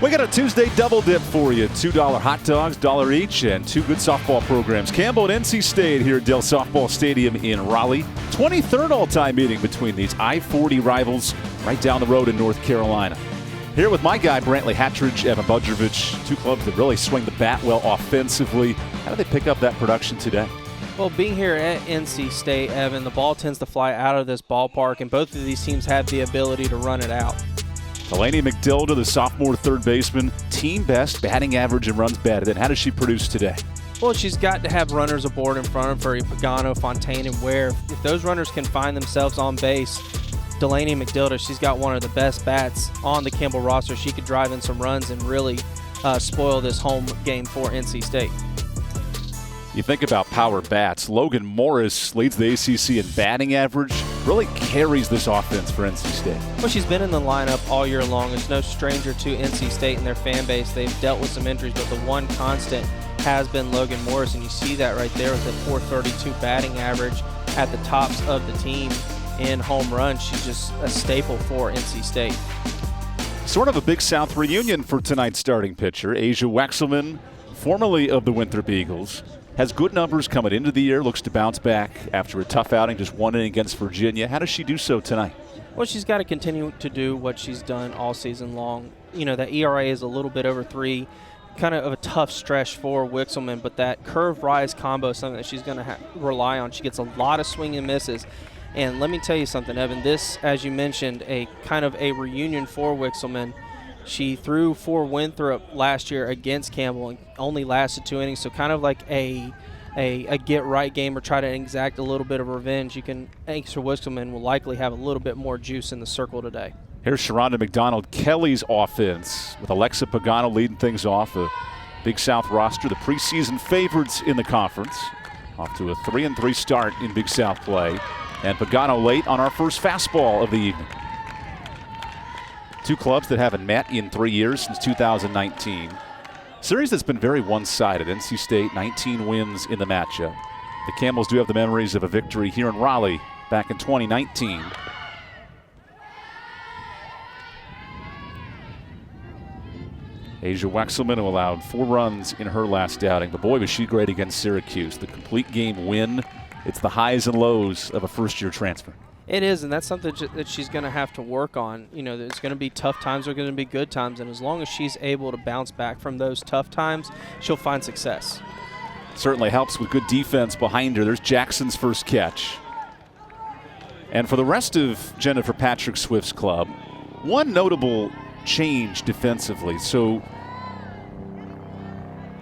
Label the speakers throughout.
Speaker 1: We got a Tuesday double dip for you. $2 hot dogs, $1 each, and two good softball programs. Campbell and NC State here at Dell Softball Stadium in Raleigh. 23rd all-time meeting between these I-40 rivals right down the road in North Carolina. Here with my guy, Brantley Hatridge, Evan Budrovich, two clubs that really swing the bat well offensively. How do they pick up that production today?
Speaker 2: Well, being here at NC State, Evan, the ball tends to fly out of this ballpark, and both of these teams have the ability to run it out.
Speaker 1: Delaney McDilda, the sophomore third baseman, team best batting average and runs batted. And how does she produce today?
Speaker 2: Well, she's got to have runners aboard in front of her, Pagano, Fontaine, and Ware. If those runners can find themselves on base, Delaney McDilda, she's got one of the best bats on the Campbell roster. She could drive in some runs and really spoil this home game for NC State.
Speaker 1: You think about power bats. Logan Morris leads the ACC in batting average, really carries this offense for NC State.
Speaker 2: Well, she's been in the lineup all year long. It's no stranger to NC State and their fan base. They've dealt with some injuries, but the one constant has been Logan Morris, and you see that right there with the .432 batting average at the tops of the team in home runs. She's just a staple for NC State.
Speaker 1: Sort of a Big South reunion for tonight's starting pitcher. Asia Wexelman, formerly of the Winthrop Eagles, has good numbers coming into the year, looks to bounce back after a tough outing, just one inning against Virginia. How does she do so tonight?
Speaker 2: Well, she's got to continue to do what she's done all season long. You know, that ERA is a little bit over 3, kind of a tough stretch for Wixelman, but that curve rise combo is something that she's going to rely on. She gets a lot of swing and misses. And let me tell you something, Evan, this, as you mentioned, a kind of a reunion for Wixelman. She threw for Winthrop last year against Campbell and only lasted 2 innings, so kind of like a get-right game or try to exact a little bit of revenge. You can, Asia Wixelman will likely have a little bit more juice in the circle today.
Speaker 1: Here's Sharonda McDonald, Kelly's offense, with Alexa Pagano leading things off. A Big South roster, the preseason favorites in the conference. Off to a 3-3 start in Big South play. And Pagano late on our first fastball of the evening. Two clubs that haven't met in 3 years since 2019. Series that's been very one-sided. NC State, 19 wins in the matchup. The Campbells do have the memories of a victory here in Raleigh back in 2019. Asia Wexelman, who allowed 4 runs in her last outing. But boy, was she great against Syracuse. The complete game win. It's the highs and lows of a first-year transfer.
Speaker 2: It is, and that's something that she's going to have to work on. You know, there's going to be tough times, there's going to be good times, and as long as she's able to bounce back from those tough times, she'll find success.
Speaker 1: Certainly helps with good defense behind her. There's Jackson's first catch. And for the rest of Jennifer Patrick Swift's club, one notable change defensively. So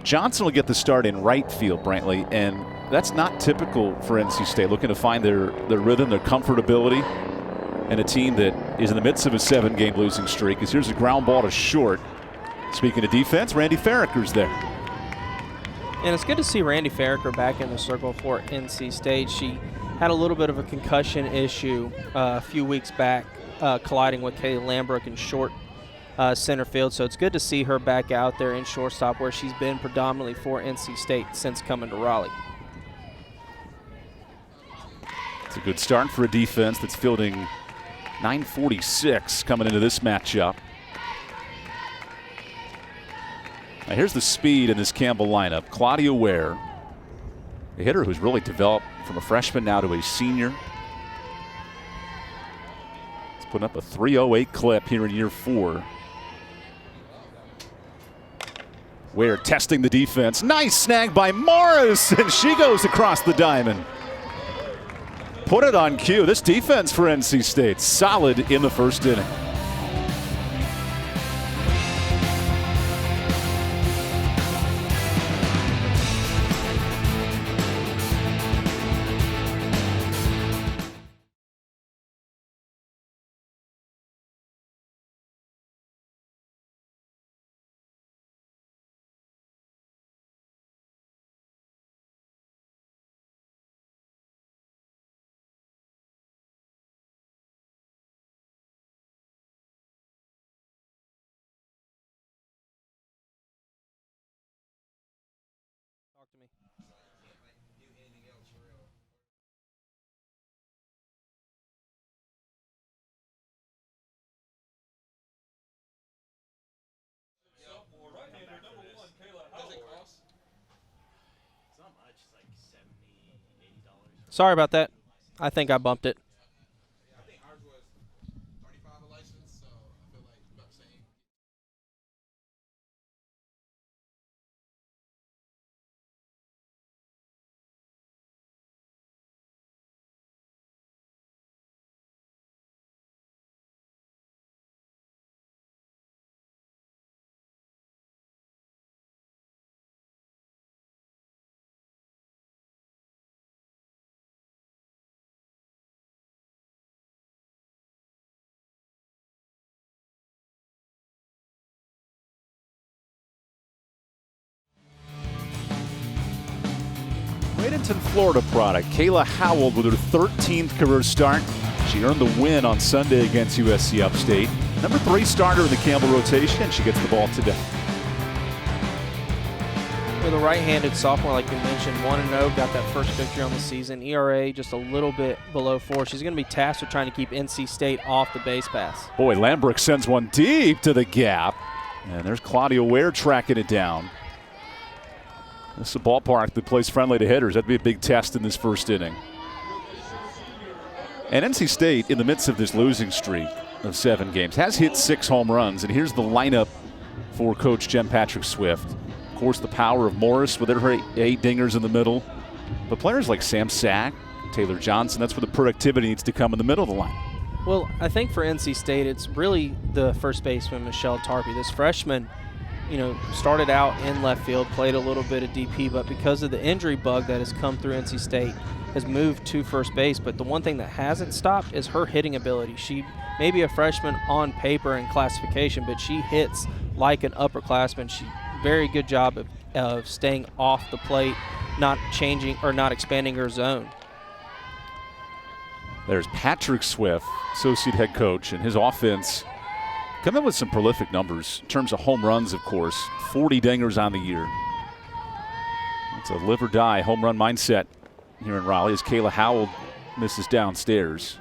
Speaker 1: Johnson will get the start in right field, Brantley, and that's not typical for NC State, looking to find their rhythm, their comfortability, and a team that is in the midst of a 7-game losing streak. As here's a ground ball to short. Speaking of defense, Randy Ferricker's there.
Speaker 2: And it's good to see Randy Ferricker back in the circle for NC State. She had a little bit of a concussion issue a few weeks back, colliding with Kaylee Lambrook in short center field. So it's good to see her back out there in shortstop, where she's been predominantly for NC State since coming to Raleigh.
Speaker 1: It's a good start for a defense that's fielding 946 coming into this matchup. Now here's the speed in this Campbell lineup. Claudia Ware, a hitter who's really developed from a freshman now to a senior. He's putting up a 308 clip here in year 4. Ware testing the defense. Nice snag by Morris, and she goes across the diamond. Put it on cue. This defense for NC State, solid in the first inning.
Speaker 2: Sorry about that. I think I bumped it.
Speaker 1: Bradenton, Florida product. Kayla Howell with her 13th career start. She earned the win on Sunday against USC Upstate. Number 3 starter in the Campbell rotation, and she gets the ball today.
Speaker 2: With a right-handed sophomore, like you mentioned, 1-0, got that first victory on the season. ERA just a little bit below 4. She's going to be tasked with trying to keep NC State off the base pass.
Speaker 1: Boy, Lambrook sends one deep to the gap. And there's Claudia Ware tracking it down. This is a ballpark that plays friendly to hitters. That'd be a big test in this first inning. And NC State, in the midst of this losing streak of 7 games, has hit 6 home runs. And here's the lineup for Coach Jen Patrick Swift. Of course, the power of Morris with her 8 dingers in the middle. But players like Sam Sack, Taylor Johnson, that's where the productivity needs to come in the middle of the line.
Speaker 2: Well, I think for NC State, it's really the first baseman, Michelle Tarpey. This freshman, started out in left field, played a little bit of DP, but because of the injury bug that has come through NC State, has moved to first base. But the one thing that hasn't stopped is her hitting ability. She may be a freshman on paper and classification, but she hits like an upperclassman. She very good job of staying off the plate, not changing or not expanding her zone.
Speaker 1: There's Patrick Swift, associate head coach, and his offense coming with some prolific numbers in terms of home runs, of course. 40 dingers on the year. It's a live or die home run mindset here in Raleigh as Kayla Howell misses downstairs.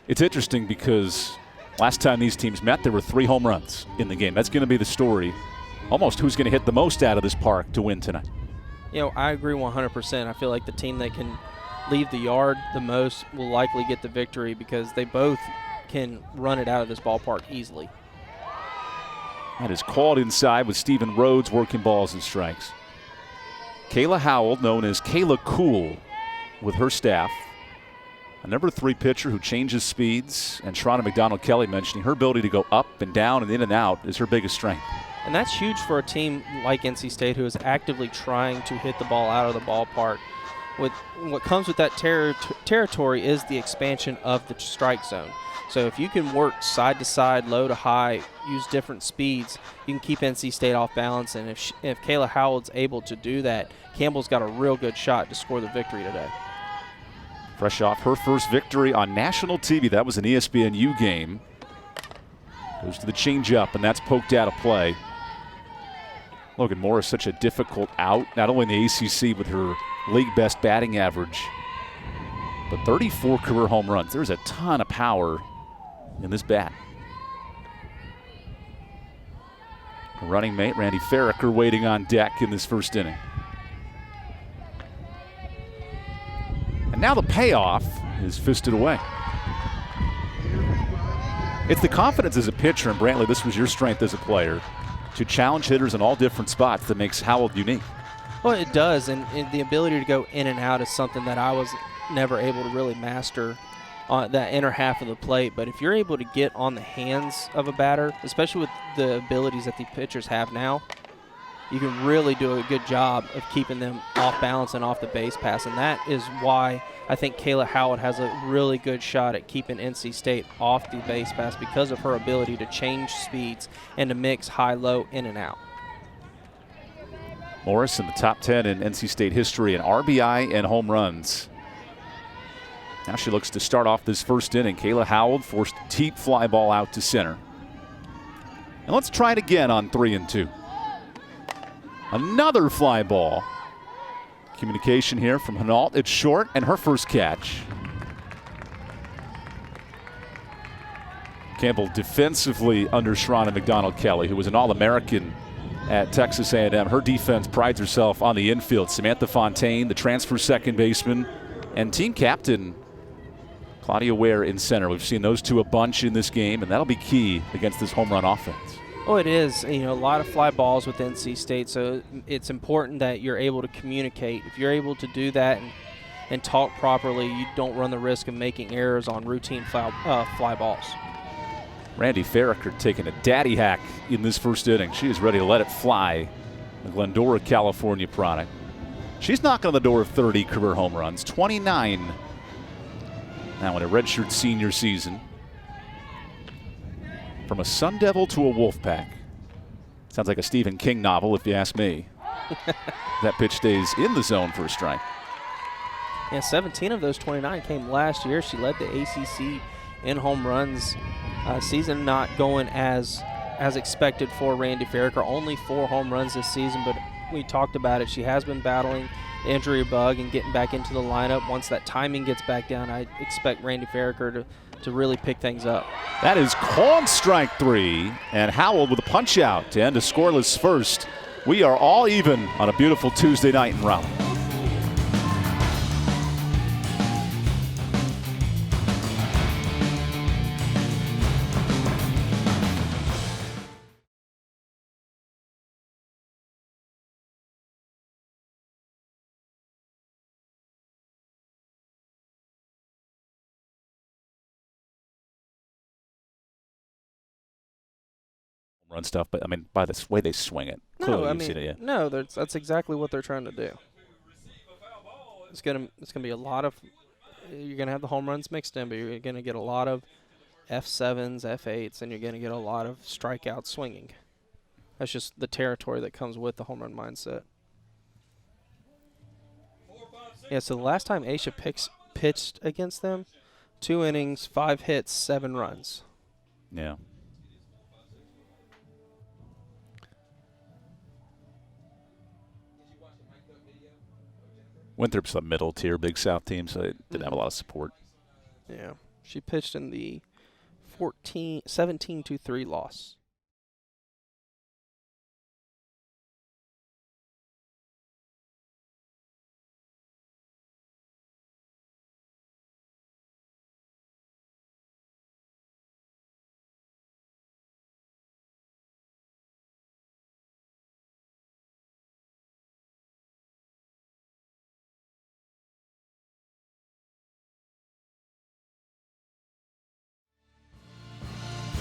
Speaker 1: It's interesting because last time these teams met, there were 3 home runs in the game. That's going to be the story. Almost who's going to hit the most out of this park to win tonight.
Speaker 2: I agree 100%. I feel like the team that can leave the yard the most will likely get the victory because they both can run it out of this ballpark easily.
Speaker 1: That is called inside with Stephen Rhodes working balls and strikes. Kayla Howell, known as Kayla Cool with her staff, a number 3 pitcher who changes speeds, and Sharonda McDonald-Kelly mentioning her ability to go up and down and in and out is her biggest strength.
Speaker 2: And that's huge for a team like NC State who is actively trying to hit the ball out of the ballpark. With what comes with that territory is the expansion of the strike zone. So if you can work side to side, low to high, use different speeds, you can keep NC State off balance. And if Kayla Howell's able to do that, Campbell's got a real good shot to score the victory today.
Speaker 1: Fresh off her first victory on national TV. That was an ESPNU game. Goes to the changeup, and that's poked out of play. Logan Morris, such a difficult out, not only in the ACC with her league best batting average, but 34 career home runs. There's a ton of power in this bat. Her running mate, Randy Ferricker, waiting on deck in this first inning. And now the payoff is fisted away. It's the confidence as a pitcher, and Brantley, this was your strength as a player, to challenge hitters in all different spots that makes Howell unique.
Speaker 2: Well, it does, and the ability to go in and out is something that I was never able to really master on that inner half of the plate. But if you're able to get on the hands of a batter, especially with the abilities that the pitchers have now, you can really do a good job of keeping them off balance and off the base pass. And that is why I think Kayla Howell has a really good shot at keeping NC State off the base pass because of her ability to change speeds and to mix high-low in and out.
Speaker 1: Morris in the top 10 in NC State history in RBI and home runs. Now she looks to start off this first inning. Kayla Howell forced a deep fly ball out to center. And let's try it again on 3-2. Another fly ball. Communication here from Hinault. It's short, and her first catch. Campbell defensively under Sharonda McDonald-Kelly, who was an All-American at Texas A&M. Her defense prides herself on the infield. Samantha Fontaine, the transfer second baseman, And team captain Claudia Ware in center. We've seen those two a bunch in this game, and that'll be key against this home run offense.
Speaker 2: Oh, it is. You know, a lot of fly balls with NC State, so it's important that you're able to communicate. If you're able to do that and talk properly, you don't run the risk of making errors on routine fly balls.
Speaker 1: Randy Ferricker taking a daddy hack in this first inning. She is ready to let it fly. The Glendora, California product. She's knocking on the door of 30 career home runs, 29 now in a redshirt senior season. From a Sun Devil to a Wolfpack. Sounds like a Stephen King novel, if you ask me. That pitch stays in the zone for a strike.
Speaker 2: Yeah, 17 of those 29 came last year. She led the ACC in home runs. Season not going as expected for Randy Ferricker. Only 4 home runs this season, but we talked about it. She has been battling the injury bug and getting back into the lineup. Once that timing gets back down, I expect Randy Ferricker to really pick things up.
Speaker 1: That is called strike 3, and Howell with a punch out to end a scoreless first. We are all even on a beautiful Tuesday night in Raleigh. Run stuff, but I mean, by the way they swing it.
Speaker 2: No, I mean, no, that's exactly what they're trying to do. It's gonna be a lot of. You're gonna have the home runs mixed in, but you're gonna get a lot of F7s, F8s, and you're gonna get a lot of strikeout swinging. That's just the territory that comes with the home run mindset. Yeah, so the last time Aisha pitched against them, 2 innings, 5 hits, 7 runs.
Speaker 1: Yeah. Winthrop's a middle tier Big South team, so it didn't have a lot of support.
Speaker 2: Yeah, she pitched in the 17-3 loss.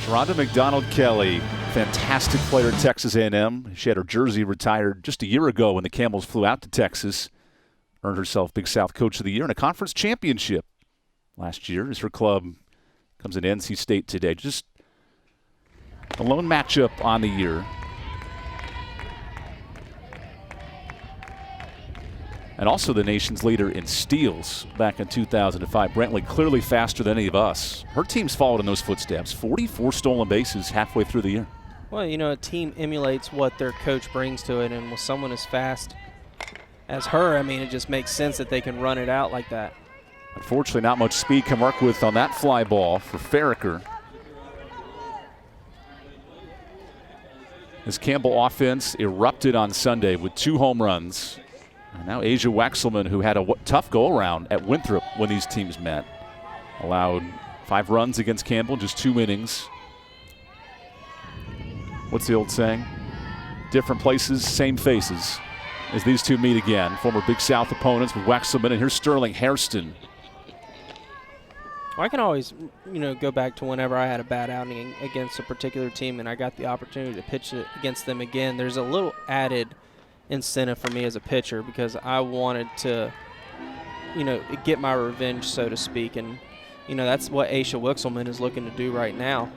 Speaker 1: Rhonda McDonald-Kelly, fantastic player at Texas A&M. She had her jersey retired just a year ago when the Campbells flew out to Texas. Earned herself Big South Coach of the Year and a conference championship last year as her club comes into NC State today. Just a lone matchup on the year. And also the nation's leader in steals back in 2005. Brantley clearly faster than any of us. Her team's followed in those footsteps. 44 stolen bases halfway through the year.
Speaker 2: Well, you know, a team emulates what their coach brings to it, and with someone as fast as her, I mean, it just makes sense that they can run it out like that.
Speaker 1: Unfortunately, not much speed can work with on that fly ball for Ferricker. This Campbell offense erupted on Sunday with 2 home runs. And now Asia Wexelman, who had a tough go-around at Winthrop when these teams met, allowed 5 runs against Campbell, just 2 innings. What's the old saying? Different places, same faces as these two meet again. Former Big South opponents with Wexelman, and here's Sterling Hairston.
Speaker 2: Well, I can always, you know, go back to whenever I had a bad outing against a particular team and I got the opportunity to pitch it against them again. There's a little added incentive for me as a pitcher because I wanted to, you know, get my revenge, so to speak. And, you know, that's what Aisha Wixelman is looking to do right now.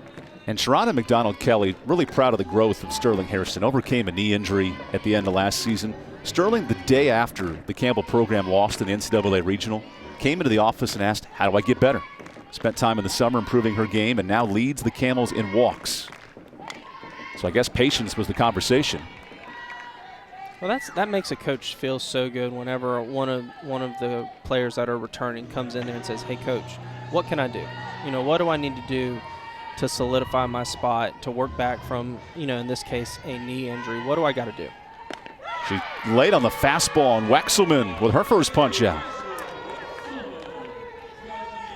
Speaker 1: And Sharonda McDonald-Kelly, really proud of the growth of Sterling Hairston. Overcame a knee injury at the end of last season. Sterling, the day after the Campbell program lost in the NCAA Regional, came into the office and asked, how do I get better? Spent time in the summer improving her game and now leads the Camels in walks. So I guess patience was the conversation.
Speaker 2: Well, that makes a coach feel so good whenever one of the players that are returning comes in there and says, hey, coach, what can I do? You know, what do I need to do to solidify my spot, to work back from, you know, in this case, a knee injury? What do I got to do?
Speaker 1: She laid on the fastball, and Wexelman with her first punch out.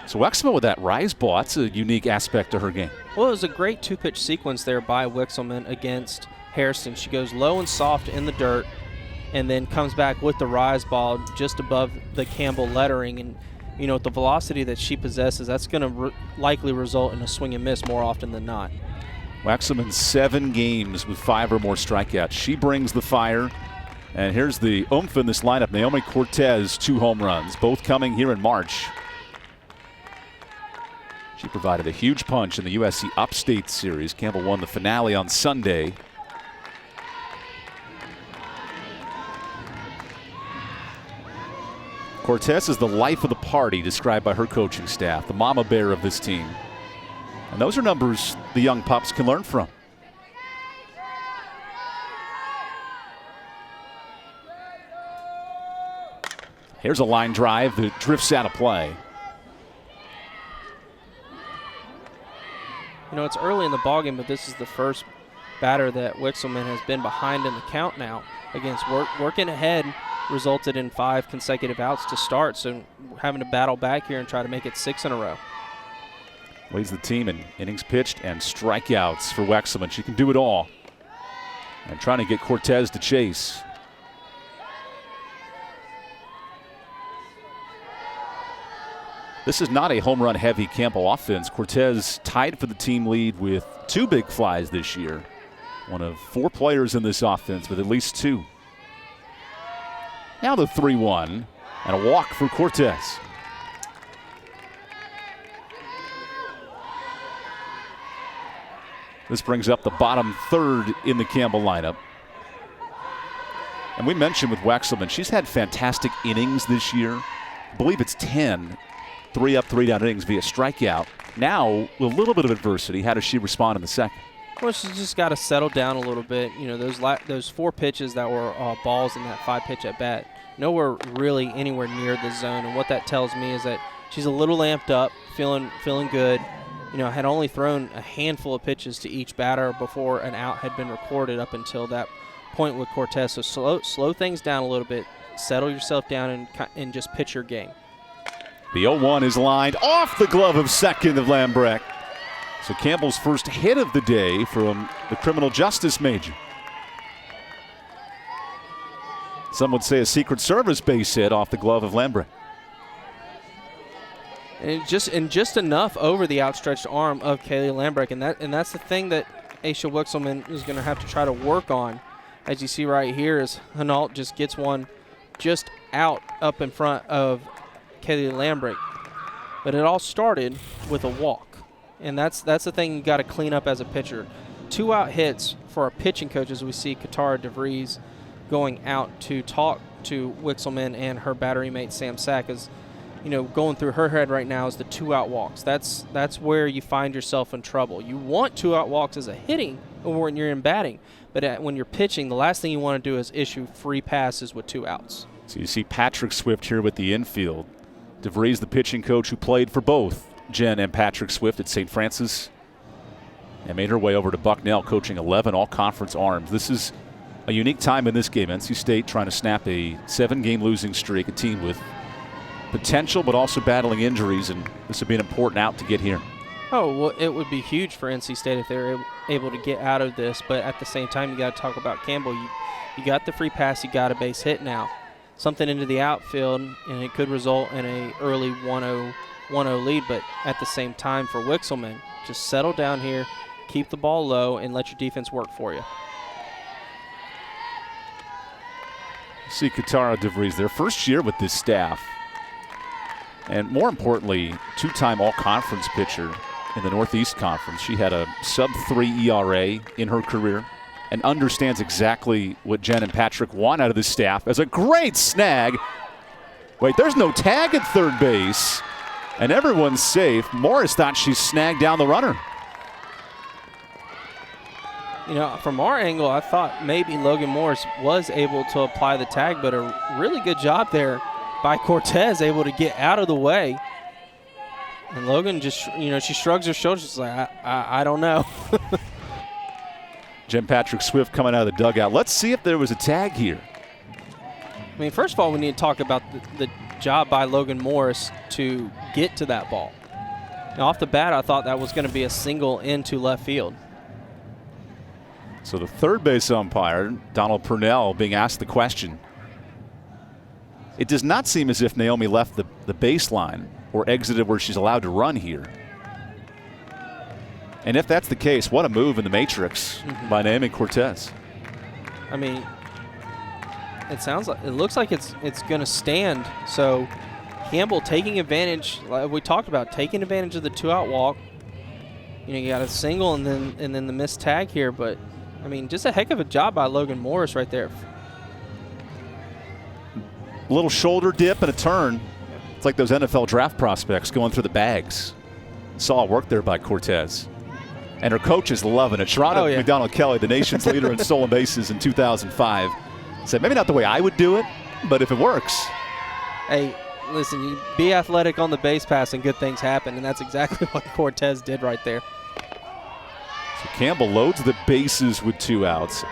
Speaker 1: So Wexman with that rise ball, that's a unique aspect to her game.
Speaker 2: Well, it was a great two-pitch sequence there by Wixelman against Hairston. She goes low and soft in the dirt and then comes back with the rise ball just above the Campbell lettering. And, you know, with the velocity that she possesses, that's going to likely result in a swing and miss more often than not.
Speaker 1: Wexelman 7 games with 5 or more strikeouts. She brings the fire. And here's the oomph in this lineup. Naomi Cortez, 2 home runs, both coming here in March. She provided a huge punch in the USC Upstate Series. Campbell won the finale on Sunday. Cortez is the life of the party, described by her coaching staff, the mama bear of this team. And those are numbers the young pups can learn from. Here's a line drive that drifts out of play.
Speaker 2: You know, it's early in the ballgame, but this is the first batter that Wixelman has been behind in the count now against working ahead resulted in 5 consecutive outs to start, so having to battle back here and try to make it 6 in a row.
Speaker 1: Leads the team in innings pitched and strikeouts for Wexelman. She can do it all. And trying to get Cortez to chase. This is not a home run heavy Campbell offense. Cortez tied for the team lead with 2 big flies this year. One of 4 players in this offense with at least 2. Now the 3-1 and a walk for Cortez. This brings up the bottom third in the Campbell lineup. And we mentioned with Wexelman, she's had fantastic innings this year. I believe it's 10. 3 up, 3 down innings via strikeout. Now, with a little bit of adversity, how does she respond in the second?
Speaker 2: Well, she's just got to settle down a little bit. You know, those 4 pitches that were balls in that 5-pitch at bat, nowhere really anywhere near the zone. And what that tells me is that she's a little amped up, feeling good. You know, had only thrown a handful of pitches to each batter before an out had been recorded up until that point with Cortez. So slow things down a little bit, settle yourself down, and just pitch your game.
Speaker 1: The 0-1 is lined off the glove of second of Lambrecht. So Campbell's first hit of the day from the criminal justice major. Some would say a Secret Service base hit off the glove of Lambrecht.
Speaker 2: And just enough over the outstretched arm of Kaylee Lambrecht, and that's the thing that Aisha Wixelman is going to have to try to work on. As you see right here, is Hinault just gets one just out up in front of Kaylee Lambrecht. But it all started with a walk, and that's the thing you got to clean up as a pitcher. 2 out hits for our pitching coaches. We see Katara DeVries going out to talk to Wixelman and her battery mate Sam Sack. Is, you know, going through her head right now is the 2 out walks. That's where you find yourself in trouble. You want 2 out walks as a hitting or when you're in batting, but when you're pitching, the last thing you want to do is issue free passes with 2 outs.
Speaker 1: So you see Patrick Swift here with the infield. DeVries, the pitching coach who played for both Jen and Patrick Swift at St. Francis, and made her way over to Bucknell, coaching 11 all-conference arms. This is a unique time in this game. NC State trying to snap a 7-game losing streak, a team with potential but also battling injuries, and this would be an important out to get here.
Speaker 2: Oh, well, it would be huge for NC State if they were able to get out of this, but at the same time, you got to talk about Campbell. You got the free pass, you got a base hit now. Something into the outfield, and it could result in a early 1-0 lead, but at the same time for Wixelman, just settle down here, keep the ball low, and let your defense work for you.
Speaker 1: See Katara DeVries, their first year with this staff, and more importantly, 2-time all-conference pitcher in the Northeast Conference. She had a sub-3 ERA in her career and understands exactly what Jen and Patrick want out of this staff. As a great snag. Wait, there's no tag at third base, and everyone's safe. Morris thought she snagged down the runner.
Speaker 2: You know, from our angle, I thought maybe Logan Morris was able to apply the tag, but a really good job there by Cortez, able to get out of the way. And Logan just, you know, she shrugs her shoulders. She's like, I don't know.
Speaker 1: Jen Patrick Swift coming out of the dugout. Let's see if there was a tag here.
Speaker 2: I mean, first of all, we need to talk about the job by Logan Morris to get to that ball. Now, off the bat, I thought that was going to be a single into left field.
Speaker 1: So the third base umpire, Donald Purnell, being asked the question. It does not seem as if Naomi left the baseline or exited where she's allowed to run here. And if that's the case, what a move in the matrix by Naomi Cortez.
Speaker 2: I mean, it looks like it's going to stand. So Campbell taking advantage, like we talked about, taking advantage of the 2-out walk. You know, you got a single and then the missed tag here, but I mean, just a heck of a job by Logan Morris right there.
Speaker 1: A little shoulder dip and a turn. It's like those NFL draft prospects going through the bags. Saw it work there by Cortez. And her coach is loving it. Sharonda McDonald Kelly, the nation's leader in stolen bases in 2005, said maybe not the way I would do it, but if it works.
Speaker 2: Hey, listen, you be athletic on the base pass and good things happen, and that's exactly what Cortez did right there.
Speaker 1: So Campbell loads the bases with 2 outs.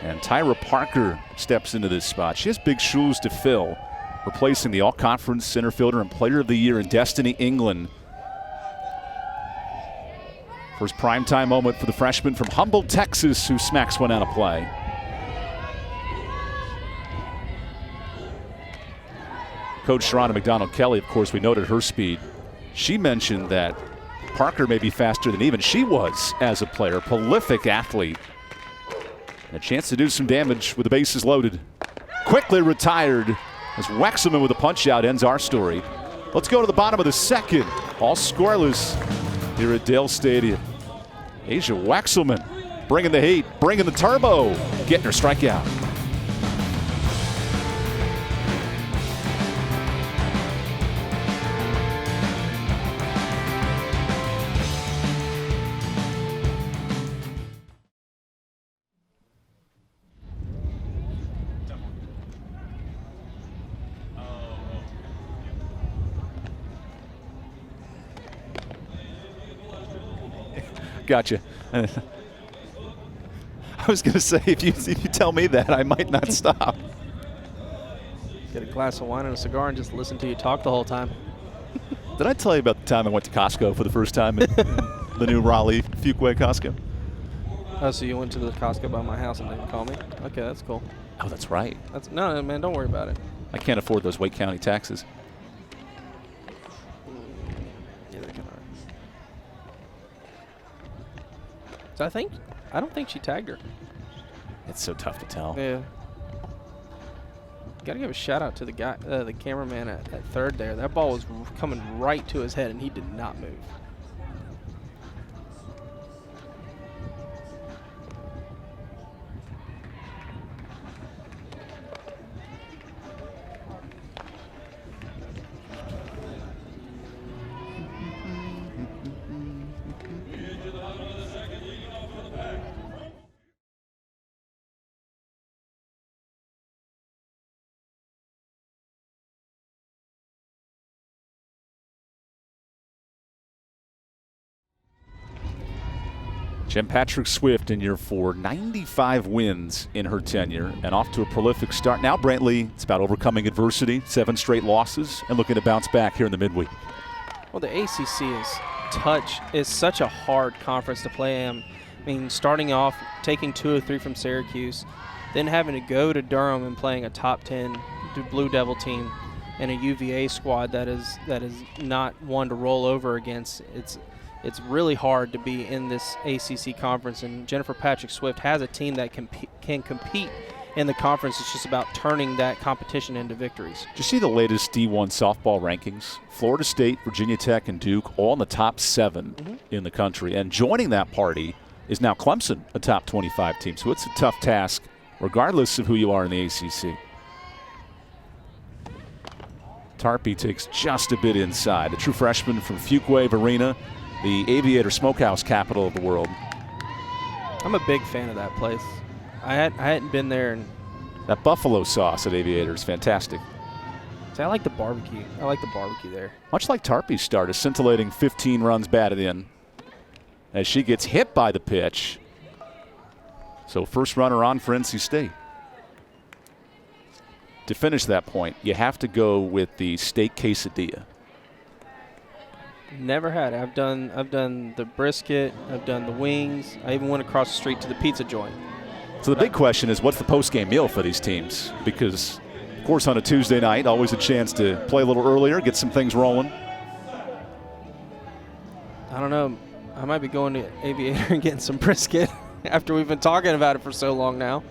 Speaker 1: And Tyra Parker steps into this spot. She has big shoes to fill, replacing the all-conference center fielder and player of the year in Destiny England. First primetime moment for the freshman from Humboldt, Texas, who smacks one out of play. Coach Sharonda McDonald Kelly, of course, we noted her speed. She mentioned that Parker may be faster than even she was as a player. Prolific athlete. A chance to do some damage with the bases loaded. Quickly retired as Wexelman with a punch out ends our story. Let's go to the bottom of the second. All scoreless here at Dale Stadium. Asia Wexelman bringing the heat, bringing the turbo, getting her strikeout. Gotcha. I was going to say, if you tell me that, I might not stop.
Speaker 2: Get a glass of wine and a cigar and just listen to you talk the whole time.
Speaker 1: Did I tell you about the time I went to Costco for the first time in the new Raleigh Fuquay Costco?
Speaker 2: Oh, so you went to the Costco by my house and didn't call me? Okay, that's cool.
Speaker 1: Oh, that's right.
Speaker 2: No, man, don't worry about it.
Speaker 1: I can't afford those Wake County taxes.
Speaker 2: So I don't think she tagged her.
Speaker 1: It's so tough to tell.
Speaker 2: Yeah. Got to give a shout out to the guy, the cameraman at third there. That ball was coming right to his head, and he did not move.
Speaker 1: Jen Patrick Swift in year 4, 95 wins in her tenure, and off to a prolific start. Now Brantley, it's about overcoming adversity, 7 straight losses, and looking to bounce back here in the midweek.
Speaker 2: Well, the ACC is such a hard conference to play in. I mean, starting off, taking 2 of 3 from Syracuse, then having to go to Durham and playing a top 10 Blue Devil team and a UVA squad that is not one to roll over against. It's really hard to be in this ACC conference, and Jennifer Patrick Swift has a team that can compete in the conference. It's just about turning that competition into victories.
Speaker 1: Did you see the latest D1 softball rankings? Florida State, Virginia Tech, and Duke all in the top 7 in the country. And joining that party is now Clemson, a top 25 team. So it's a tough task, regardless of who you are in the ACC. Tarpey takes just a bit inside. The true freshman from Fuquay Varina, the Aviator Smokehouse capital of the world.
Speaker 2: I'm a big fan of that place. I hadn't been there. And
Speaker 1: that buffalo sauce at Aviator is fantastic.
Speaker 2: See, I like the barbecue. I like the barbecue there.
Speaker 1: Much like Tarpey's start, a scintillating 15 runs batted in as she gets hit by the pitch. So first runner on for NC State. To finish that point, you have to go with the steak quesadilla.
Speaker 2: Never had it. I've done the brisket. I've done the wings. I even went across the street to the pizza joint.
Speaker 1: So the big question is, what's the post-game meal for these teams? Because, of course, on a Tuesday night, always a chance to play a little earlier, get some things rolling.
Speaker 2: I don't know. I might be going to Aviator and getting some brisket after we've been talking about it for so long now.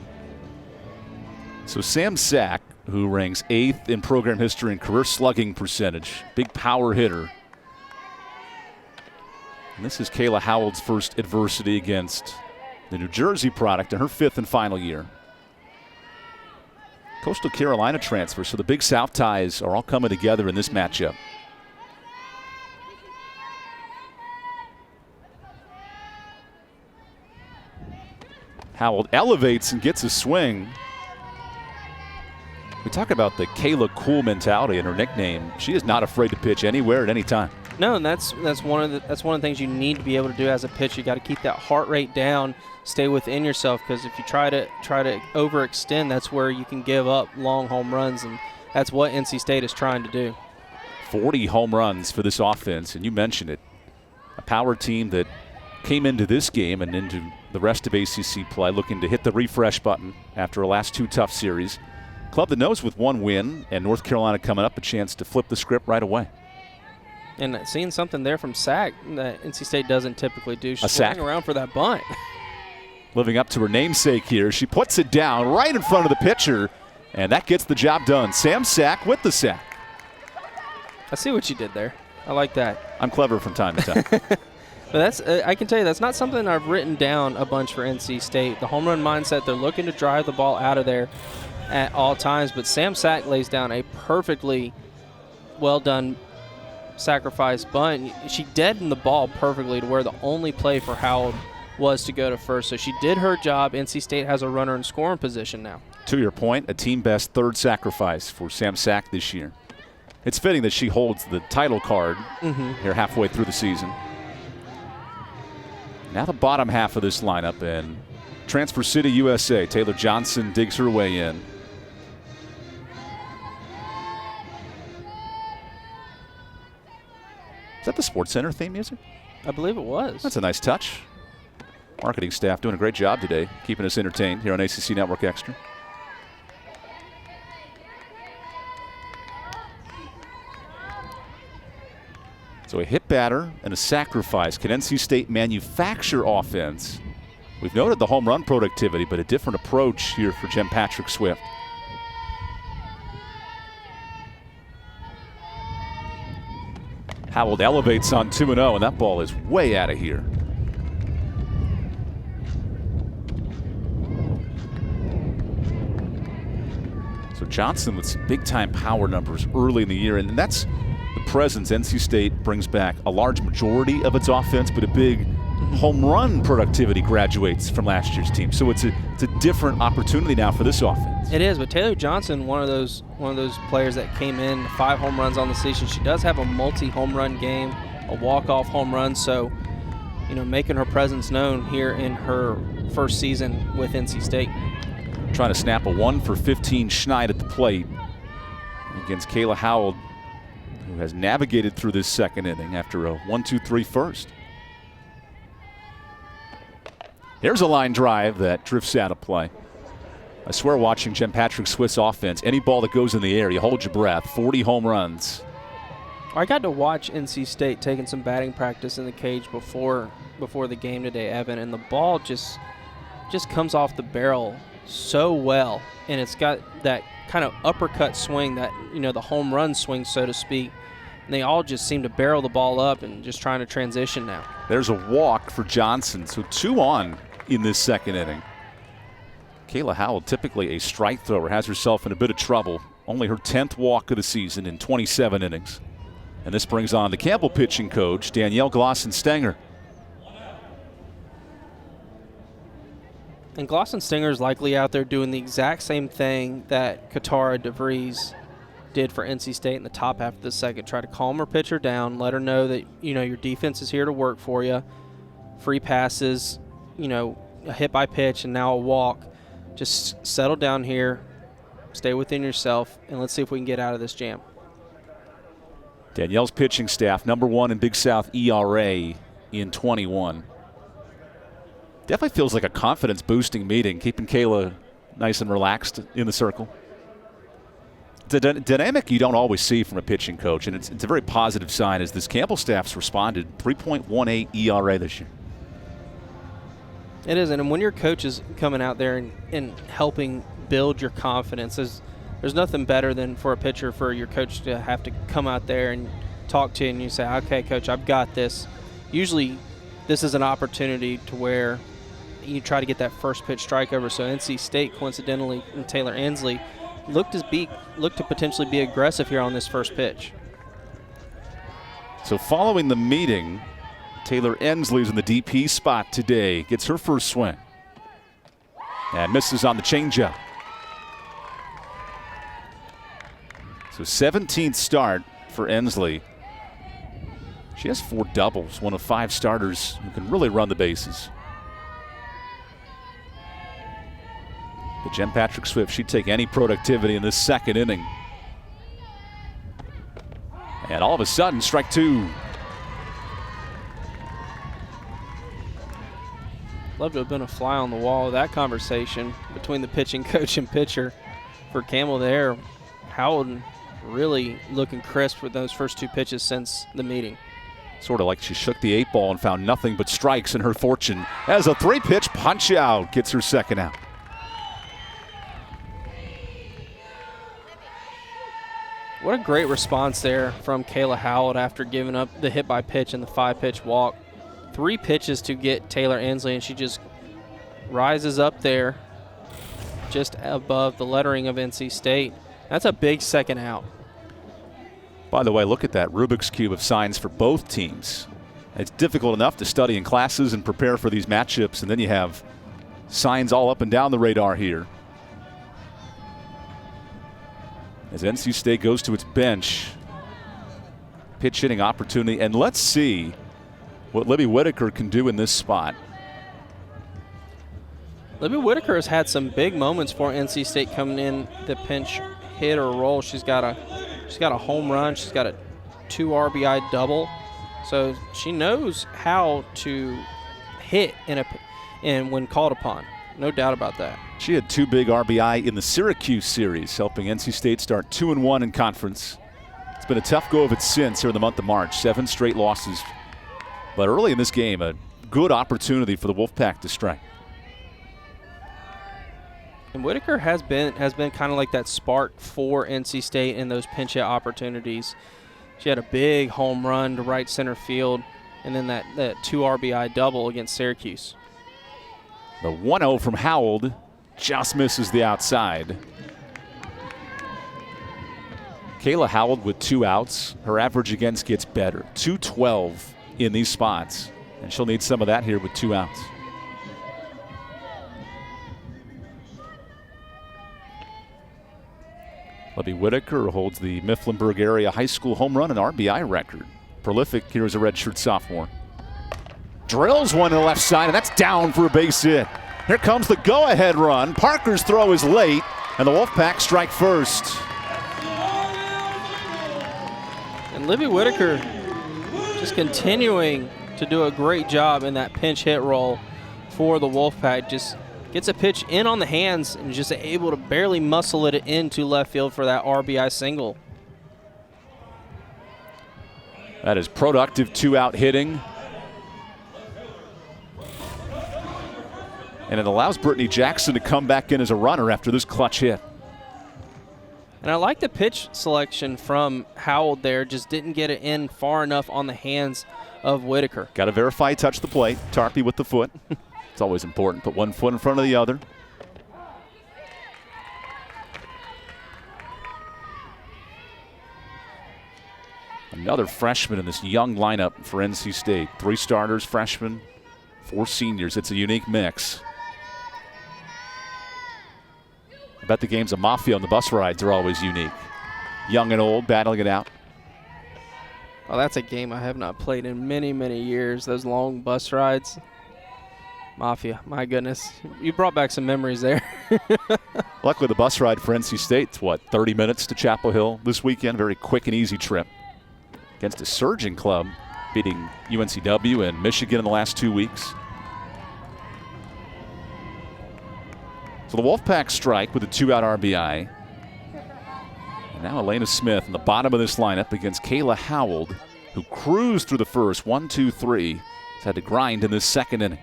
Speaker 1: So Sam Sack, who ranks 8th in program history in career slugging percentage, big power hitter. And this is Kayla Howell's first adversity against the New Jersey product in her 5th and final year. Coastal Carolina transfer, so the Big South ties are all coming together in this matchup. Howell elevates and gets a swing. We talk about the Kayla Cool mentality in her nickname. She is not afraid to pitch anywhere at any time.
Speaker 2: No, and that's one of the things you need to be able to do as a pitcher. You got to keep that heart rate down, stay within yourself, because if you try to overextend, that's where you can give up long home runs, and that's what NC State is trying to do.
Speaker 1: 40 home runs for this offense, and you mentioned it. A power team that came into this game and into the rest of ACC play looking to hit the refresh button after a last 2 tough series. Club the nose with 1 win, and North Carolina coming up, a chance to flip the script right away.
Speaker 2: And seeing something there from Sack that NC State doesn't typically do. She's
Speaker 1: Sack
Speaker 2: running around for that bunt.
Speaker 1: Living up to her namesake here. She puts it down right in front of the pitcher, and that gets the job done. Sam Sack with the sack.
Speaker 2: I see what you did there. I like that.
Speaker 1: I'm clever from time to time.
Speaker 2: But that's I can tell you that's not something I've written down a bunch for NC State. The home run mindset, they're looking to drive the ball out of there at all times. But Sam Sack lays down a perfectly well done sacrifice bunt. She deadened the ball perfectly to where the only play for Howell was to go to first. So she did her job. NC State has a runner in scoring position now.
Speaker 1: To your point, a team best 3rd sacrifice for Sam Sack this year. It's fitting that she holds the title card here halfway through the season. Now the bottom half of this lineup, and Transfer City, USA. Taylor Johnson digs her way in. Is that the Sports Center theme music?
Speaker 2: I believe it was.
Speaker 1: That's a nice touch. Marketing staff doing a great job today, keeping us entertained here on ACC Network Extra. So a hit batter and a sacrifice. Can NC State manufacture offense? We've noted the home run productivity, but a different approach here for Jen Patrick Swift. Howell elevates on 2-0, and that ball is way out of here. So Johnson with some big-time power numbers early in the year, and that's the presence. NC State brings back a large majority of its offense, but a big home run productivity graduates from last year's team. So it's a different opportunity now for this offense.
Speaker 2: It is, but Taylor Johnson, one of those players that came in 5 home runs on the season. She does have a multi-home run game, a walk-off home run. So, making her presence known here in her first season with NC State.
Speaker 1: Trying to snap a 1-for-15 Schneid at the plate against Kayla Howell, who has navigated through this second inning after a 1-2-3 first. There's a line drive that drifts out of play. I swear watching Jen Patrick Swift's offense, any ball that goes in the air, you hold your breath. 40 home runs.
Speaker 2: I got to watch NC State taking some batting practice in the cage before the game today, Evan, and the ball just comes off the barrel so well, and it's got that kind of uppercut swing, that the home run swing, so to speak. And they all just seem to barrel the ball up and just trying to transition now.
Speaker 1: There's a walk for Johnson, so 2 on in this second inning. Kayla Howell, typically a strike thrower, has herself in a bit of trouble. Only her 10th walk of the season in 27 innings. And this brings on the Campbell pitching coach, Danielle Glosson-Stenger.
Speaker 2: And Glosson-Stenger is likely out there doing the exact same thing that Katara DeVries did for NC State in the top half of the second. Try to calm her pitcher down, let her know that, your defense is here to work for you. Free passes, a hit by pitch, and now a walk. Just settle down here, stay within yourself, and let's see if we can get out of this jam.
Speaker 1: Danielle's pitching staff, #1 in Big South ERA in 21. Definitely feels like a confidence-boosting meeting, keeping Kayla nice and relaxed in the circle. It's a dynamic you don't always see from a pitching coach, and it's a very positive sign as this Campbell staff's responded. 3.18 ERA this year.
Speaker 2: It is, and when your coach is coming out there and helping build your confidence, there's nothing better than for a pitcher for your coach to have to come out there and talk to you and you say, okay, coach, I've got this. Usually this is an opportunity to where you try to get that first pitch strike over. So NC State, coincidentally, and Taylor Ansley look to potentially be aggressive here on this first pitch.
Speaker 1: So following the meeting, Taylor Ensley's in the DP spot today. Gets her first swing. And misses on the changeup. So 17th start for Ensley. She has 4 doubles, one of 5 starters who can really run the bases. But Jen Patrick Swift, she'd take any productivity in this second inning. And all of a sudden, strike 2.
Speaker 2: Love to have been a fly on the wall of that conversation between the pitching coach and pitcher for Campbell there. Howard really looking crisp with those first 2 pitches since the meeting.
Speaker 1: Sort of like she shook the 8 ball and found nothing but strikes in her fortune as a 3-pitch punch out gets her second out.
Speaker 2: What a great response there from Kayla Howell after giving up the hit by pitch and the 5-pitch walk. 3 pitches to get Taylor Ansley, and she just rises up there just above the lettering of NC State. That's a big second out.
Speaker 1: By the way, look at that Rubik's Cube of signs for both teams. It's difficult enough to study in classes and prepare for these matchups, and then you have signs all up and down the radar here. As NC State goes to its bench, pitch hitting opportunity, and let's see what Libby Whitaker can do in this spot.
Speaker 2: Libby Whitaker has had some big moments for NC State coming in the pinch hit or roll. She's got a home run. She's got a 2 RBI double. So she knows how to hit and when called upon. No doubt about that.
Speaker 1: She had 2 big RBI in the Syracuse series, helping NC State start 2-1 in conference. It's been a tough go of it since here in the month of March. 7 straight losses. But early in this game, a good opportunity for the Wolfpack to strike.
Speaker 2: And Whitaker has been kind of like that spark for NC State in those pinch hit opportunities. She had a big home run to right center field, and then that 2 RBI double against Syracuse.
Speaker 1: The 1-0 from Howell just misses the outside. Kayla Howell with 2 outs. Her average against gets better. 212 in these spots, and she'll need some of that here with 2 outs. Libby Whitaker holds the Mifflinburg area high school home run and RBI record. Prolific here as a redshirt sophomore. Drills one to the left side, and that's down for a base hit. Here comes the go-ahead run. Parker's throw is late, and the Wolfpack strike first.
Speaker 2: And Libby Whitaker just continuing to do a great job in that pinch hit role for the Wolfpack. Just gets a pitch in on the hands and just able to barely muscle it into left field for that RBI single.
Speaker 1: That is productive 2-out hitting. And it allows Brittany Jackson to come back in as a runner after this clutch hit.
Speaker 2: And I like the pitch selection from Howell there. Just didn't get it in far enough on the hands of Whitaker.
Speaker 1: Got to verify he touched the plate. Tarpey with the foot. It's always important. Put one foot in front of the other. Another freshman in this young lineup for NC State. 3 starters, freshmen, 4 seniors. It's a unique mix. I bet the games of Mafia on the bus rides are always unique. Young and old, battling it out.
Speaker 2: Oh, that's a game I have not played in many, many years. Those long bus rides. Mafia, my goodness. You brought back some memories there.
Speaker 1: Luckily, the bus ride for NC State's, 30 minutes to Chapel Hill this weekend? Very quick and easy trip. against a surging club, beating UNCW and Michigan in the last 2 weeks. So the Wolfpack strike with a 2-out RBI. And now Elena Smith in the bottom of this lineup against Kayla Howell, who cruised through the first 1, 2, 3. Has had to grind in this second inning.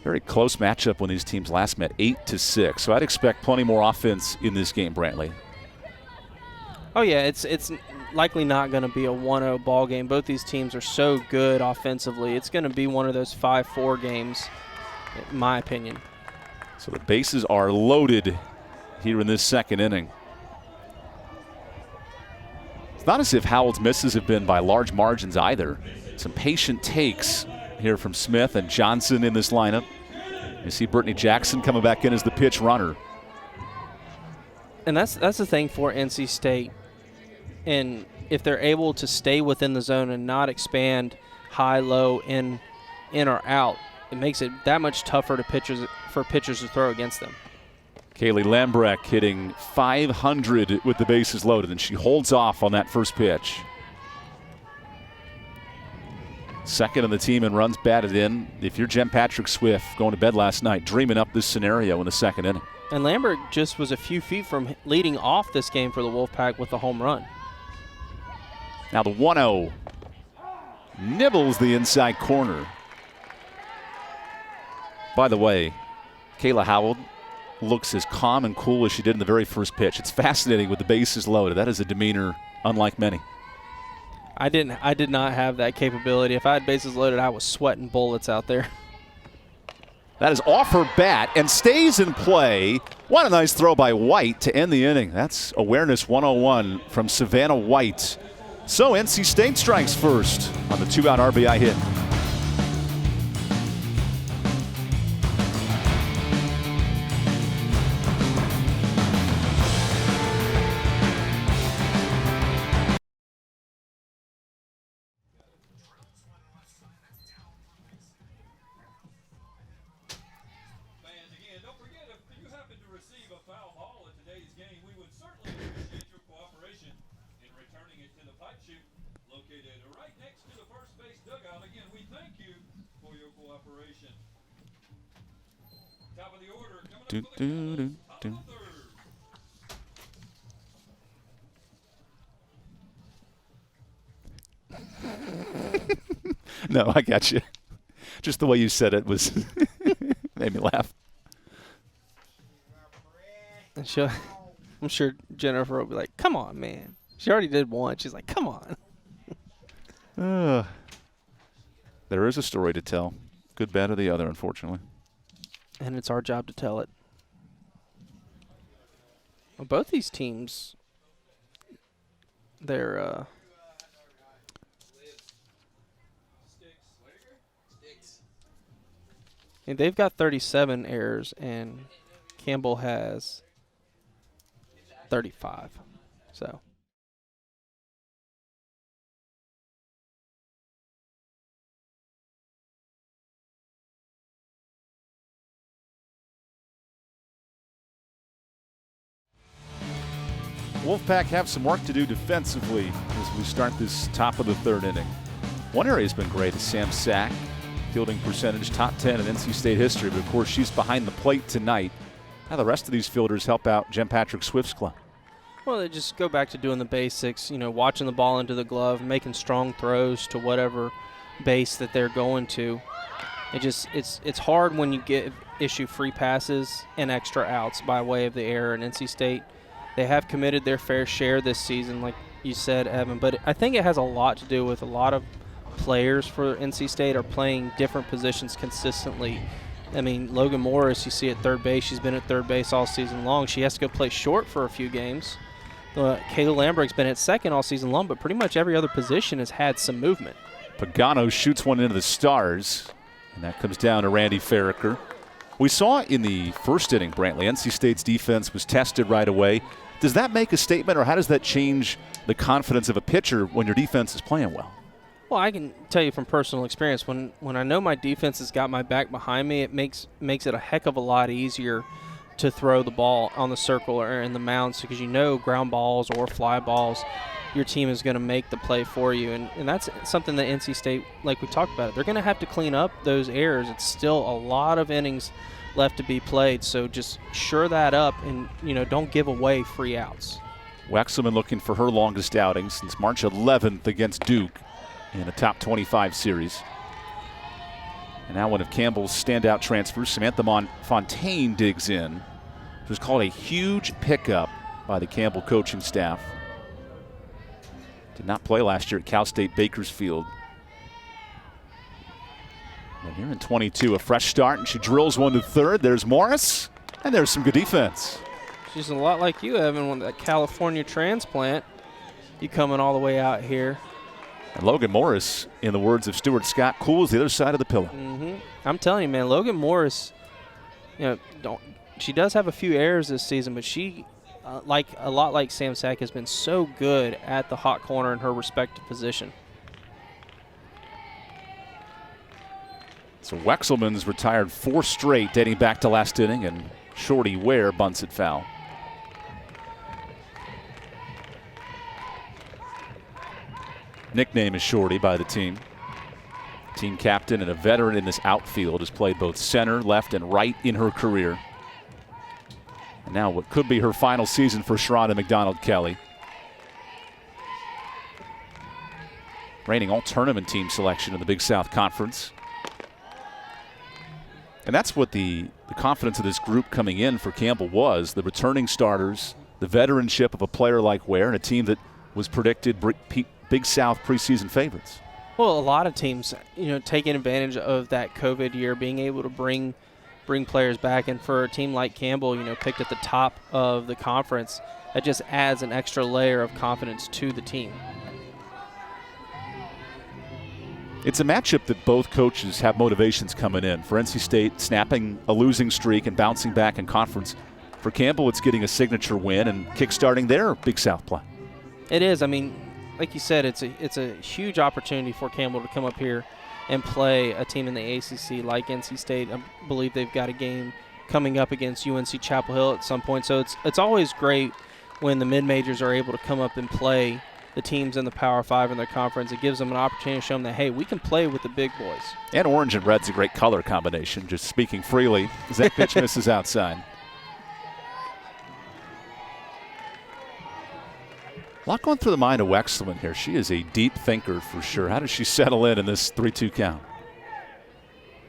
Speaker 1: Very close matchup when these teams last met, 8-6. So I'd expect plenty more offense in this game, Brantley.
Speaker 2: Oh yeah, it's likely not going to be a 1-0 ball game. Both these teams are so good offensively. It's going to be one of those 5-4 games, in my opinion.
Speaker 1: So the bases are loaded here in this second inning. It's not as if Howell's misses have been by large margins either. Some patient takes here from Smith and Johnson in this lineup. You see Brittany Jackson coming back in as the pitch runner.
Speaker 2: And that's the thing for NC State. And if they're able to stay within the zone and not expand high, low, in or out, it makes it that much tougher for pitchers to throw against them.
Speaker 1: Kaylee Lambrecht hitting .500 with the bases loaded, and she holds off on that first pitch. Second on the team in runs batted in. If you're Jen Patrick Swift going to bed last night, dreaming up this scenario in the second inning.
Speaker 2: And Lambert just was a few feet from leading off this game for the Wolfpack with a home run.
Speaker 1: Now the 1-0 nibbles the inside corner. By the way, Kayla Howell looks as calm and cool as she did in the very first pitch. It's fascinating with the bases loaded. That is a demeanor unlike many.
Speaker 2: I did not have that capability. If I had bases loaded, I was sweating bullets out there.
Speaker 1: That is off her bat and stays in play. What a nice throw by White to end the inning. That's awareness 101 from Savannah White. So NC State strikes first on the 2-out RBI hit. No, I got you. Just the way you said it was made me laugh.
Speaker 2: And I'm sure Jennifer will be like, "Come on, man." She already did one. She's like, "Come on."
Speaker 1: There is a story to tell. Good, bad, or the other, unfortunately.
Speaker 2: And it's our job to tell it. Well, both these teams, they're and they've got 37 errors, and Campbell has 35. So.
Speaker 1: Wolfpack have some work to do defensively as we start this top of the third inning. One area has been great is Sam Sack. Fielding percentage top 10 in NC State history, but of course she's behind the plate tonight. How the rest of these fielders help out Jen Patrick Swift's club?
Speaker 2: Well, they just go back to doing the basics, watching the ball into the glove, making strong throws to whatever base that they're going to. It's hard when you issue free passes and extra outs by way of the error in NC State. They have committed their fair share this season, like you said, Evan, but I think it has a lot to do with a lot of players for NC State are playing different positions consistently. I mean, Logan Morris, you see at third base. She's been at third base all season long. She has to go play short for a few games. Kayla Lambrecht's been at second all season long, but pretty much every other position has had some movement.
Speaker 1: Pagano shoots one into the stars, and that comes down to Randy Ferricker. We saw in the first inning, Brantley, NC State's defense was tested right away. Does that make a statement, or how does that change the confidence of a pitcher when your defense is playing well?
Speaker 2: Well, I can tell you from personal experience, when I know my defense has got my back behind me, it makes it a heck of a lot easier to throw the ball on the circle or in the mounds, because you know ground balls or fly balls, your team is going to make the play for you. And that's something that NC State, like we talked about, they're going to have to clean up those errors. It's still a lot of innings left to be played, so just shore that up and, don't give away free outs.
Speaker 1: Wexelman looking for her longest outing since March 11th against Duke in a top 25 series. And now one of Campbell's standout transfers, Samantha Fontaine, digs in. It was called a huge pickup by the Campbell coaching staff. Did not play last year at Cal State Bakersfield. And here in 22, a fresh start, and she drills one to third. There's Morris, and there's some good defense.
Speaker 2: She's a lot like you, Evan, with that California transplant. You coming all the way out here.
Speaker 1: And Logan Morris, in the words of Stuart Scott, cools the other side of the pillow.
Speaker 2: I'm telling you, man, Logan Morris, she does have a few errors this season, but she, like a lot like Sam Sack, has been so good at the hot corner in her respective position.
Speaker 1: So Wexelman's retired 4 straight dating back to last inning, and Shorty Ware bunts it foul. Nickname is Shorty by the team. Team captain and a veteran in this outfield, has played both center, left, and right in her career. And now what could be her final season for Sharonda McDonald-Kelly. Reigning all-tournament team selection in the Big South Conference. And that's what the confidence of this group coming in for Campbell was. The returning starters, the veteranship of a player like Ware, and a team that was predicted Big South preseason favorites.
Speaker 2: Well, a lot of teams, taking advantage of that COVID year, being able to bring players back, and for a team like Campbell, picked at the top of the conference, that just adds an extra layer of confidence to the team.
Speaker 1: It's a matchup that both coaches have motivations coming in. For NC State, snapping a losing streak and bouncing back in conference. For Campbell, it's getting a signature win and kickstarting their Big South play.
Speaker 2: It is. I mean, like you said, it's a huge opportunity for Campbell to come up here and play a team in the ACC like NC State. I believe they've got a game coming up against UNC Chapel Hill at some point. So it's always great when the mid-majors are able to come up and play the teams in the Power 5 in their conference. It gives them an opportunity to show them that, hey, we can play with the big boys.
Speaker 1: And orange and red's a great color combination, just speaking freely, as that pitch misses outside. A lot going through the mind of Wexelman here. She is a deep thinker for sure. How does she settle in this 3-2 count?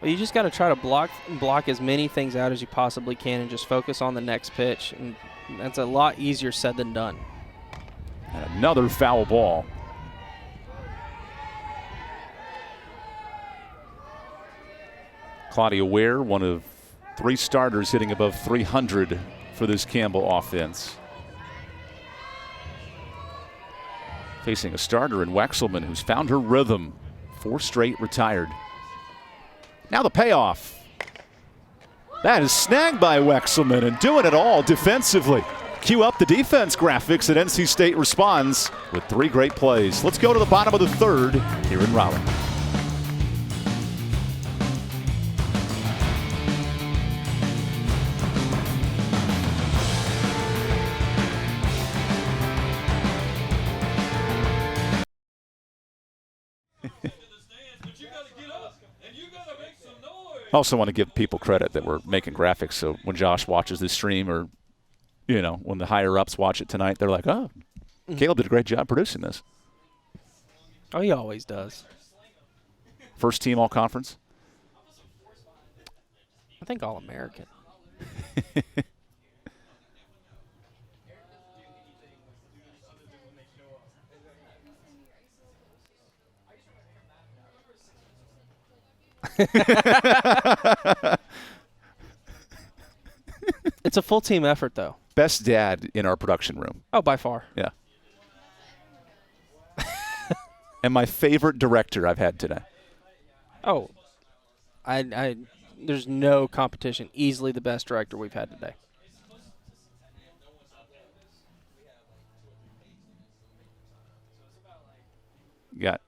Speaker 2: Well, you just got to try to block as many things out as you possibly can and just focus on the next pitch. And that's a lot easier said than done.
Speaker 1: And another foul ball. Claudia Ware, one of 3 starters hitting above 300 for this Campbell offense. Facing a starter in Wexelman who's found her rhythm. 4 straight retired. Now the payoff. That is snagged by Wexelman, and doing it all defensively. Cue up the defense graphics, and NC State responds with 3 great plays. Let's go to the bottom of the 3rd here in Raleigh. I also want to give people credit that we're making graphics, so when Josh watches this stream, or when the higher-ups watch it tonight, they're like, oh, Caleb did a great job producing this.
Speaker 2: Oh, he always does.
Speaker 1: First team all-conference?
Speaker 2: I think All-American. It's a full team effort, though.
Speaker 1: Best dad in our production room.
Speaker 2: Oh, by far.
Speaker 1: Yeah. And my favorite director I've had today.
Speaker 2: Oh, there's no competition. Easily the best director we've had today.
Speaker 1: You got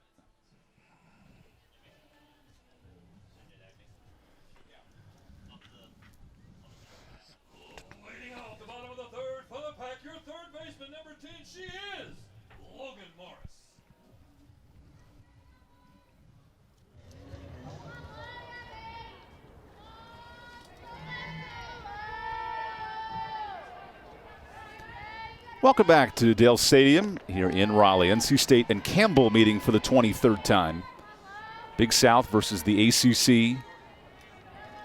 Speaker 3: She is Logan Morris.
Speaker 1: Welcome back to Dale Stadium here in Raleigh. NC State and Campbell meeting for the 23rd time. Big South versus the ACC.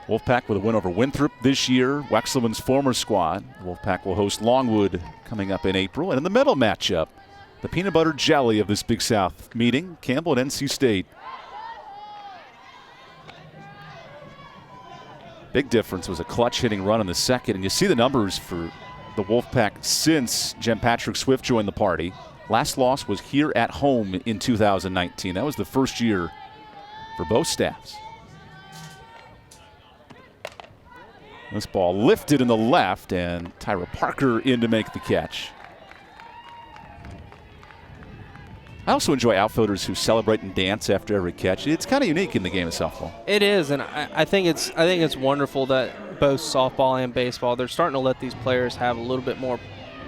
Speaker 1: Wolfpack with a win over Winthrop this year, Wexelman's former squad. Wolfpack will host Longwood coming up in April. And in the middle matchup, the peanut butter jelly of this Big South meeting, Campbell and NC State. Big difference was a clutch hitting run in the second. And you see the numbers for the Wolfpack since Jen Patrick Swift joined the party. Last loss was here at home in 2019. That was the first year for both staffs. This ball lifted in the left, and Tyra Parker in to make the catch. I also enjoy outfielders who celebrate and dance after every catch. It's kind of unique in the game of softball.
Speaker 2: It is, and I think it's wonderful that both softball and baseball, they're starting to let these players have a little bit more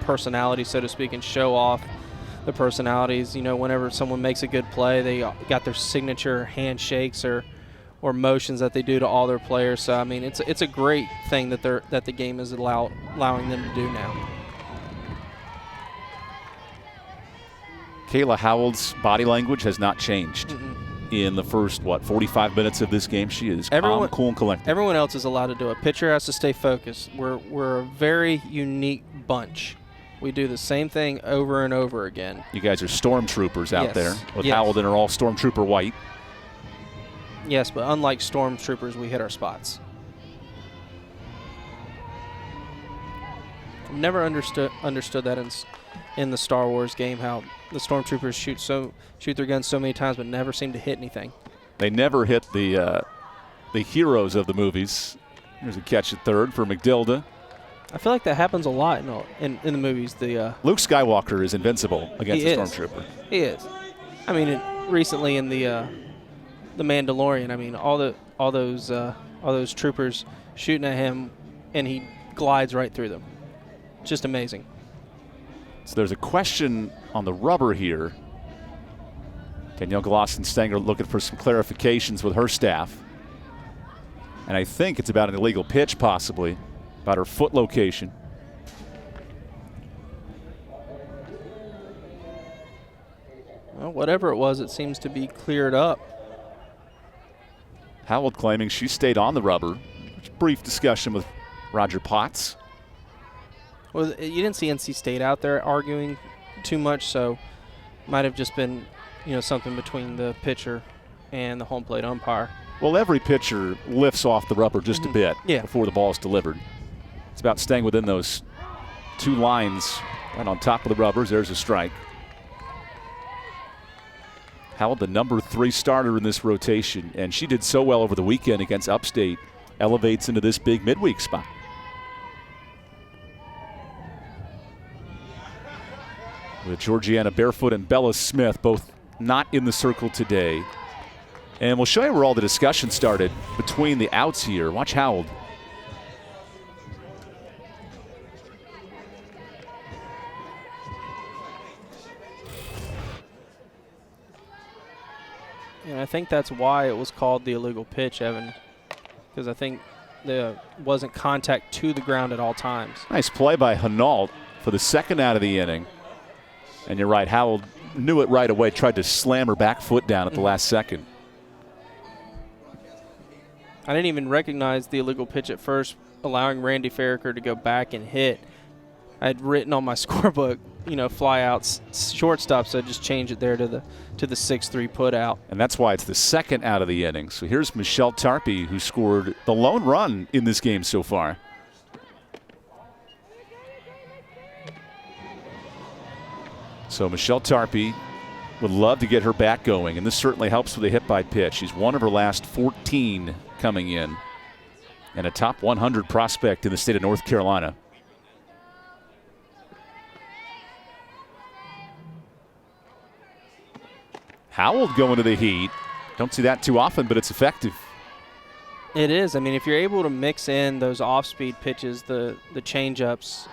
Speaker 2: personality, so to speak, and show off the personalities. You know, whenever someone makes a good play, they got their signature handshakes or motions that they do to all their players. So I mean, it's a great thing that the game is allowing them to do now.
Speaker 1: Kayla Howell's body language has not changed in the first 45 minutes of this game. She is calm, cool, and collected.
Speaker 2: Everyone else is allowed to do it. Pitcher has to stay focused. We're a very unique bunch. We do the same thing over and over again.
Speaker 1: You guys are stormtroopers out there with
Speaker 2: Yes.
Speaker 1: Howell in her all stormtrooper white.
Speaker 2: Yes, but unlike stormtroopers, we hit our spots. I've never understood that in the Star Wars game, how the stormtroopers shoot their guns so many times but never seem to hit anything.
Speaker 1: They never hit the heroes of the movies. There's a catch at third for McDilda.
Speaker 2: I feel like that happens a lot in the movies.
Speaker 1: Luke Skywalker is invincible against the stormtrooper.
Speaker 2: He is. I mean, recently in the Mandalorian, I mean, all those troopers shooting at him, and he glides right through them. Just amazing.
Speaker 1: So there's a question on the rubber here. Danielle Glosson-Stenger looking for some clarifications with her staff. And I think it's about an illegal pitch, possibly, about her foot location.
Speaker 2: Well, whatever it was, it seems to be cleared up.
Speaker 1: Howell claiming she stayed on the rubber. Brief discussion with Roger Potts.
Speaker 2: Well, you didn't see NC State out there arguing too much, so might have just been, something between the pitcher and the home plate umpire.
Speaker 1: Well, every pitcher lifts off the rubber just a bit before the ball is delivered. It's about staying within those two lines right on top of the rubbers. There's a strike. Howell, the number 3 starter in this rotation, and she did so well over the weekend against Upstate, elevates into this big midweek spot. With Georgiana Barefoot and Bella Smith both not in the circle today. And we'll show you where all the discussion started between the outs here. Watch Howell.
Speaker 2: And I think that's why it was called the illegal pitch, Evan, because I think there wasn't contact to the ground at all times.
Speaker 1: Nice play by Hinault for the second out of the inning. And you're right, Howell knew it right away, tried to slam her back foot down at the last second.
Speaker 2: I didn't even recognize the illegal pitch at first, allowing Randy Ferricker to go back and hit. I had written on my scorebook, fly outs, shortstop, so I just changed it there to the 6-3 put out.
Speaker 1: And that's why it's the second out of the inning. So here's Michelle Tarpey, who scored the lone run in this game so far. So Michelle Tarpey would love to get her bat going, and this certainly helps with a hit by pitch. She's one of her last 14 coming in, and a top 100 prospect in the state of North Carolina. Howell going to the heat. Don't see that too often, but it's effective.
Speaker 2: It is. I mean, if you're able to mix in those off-speed pitches, the change-ups,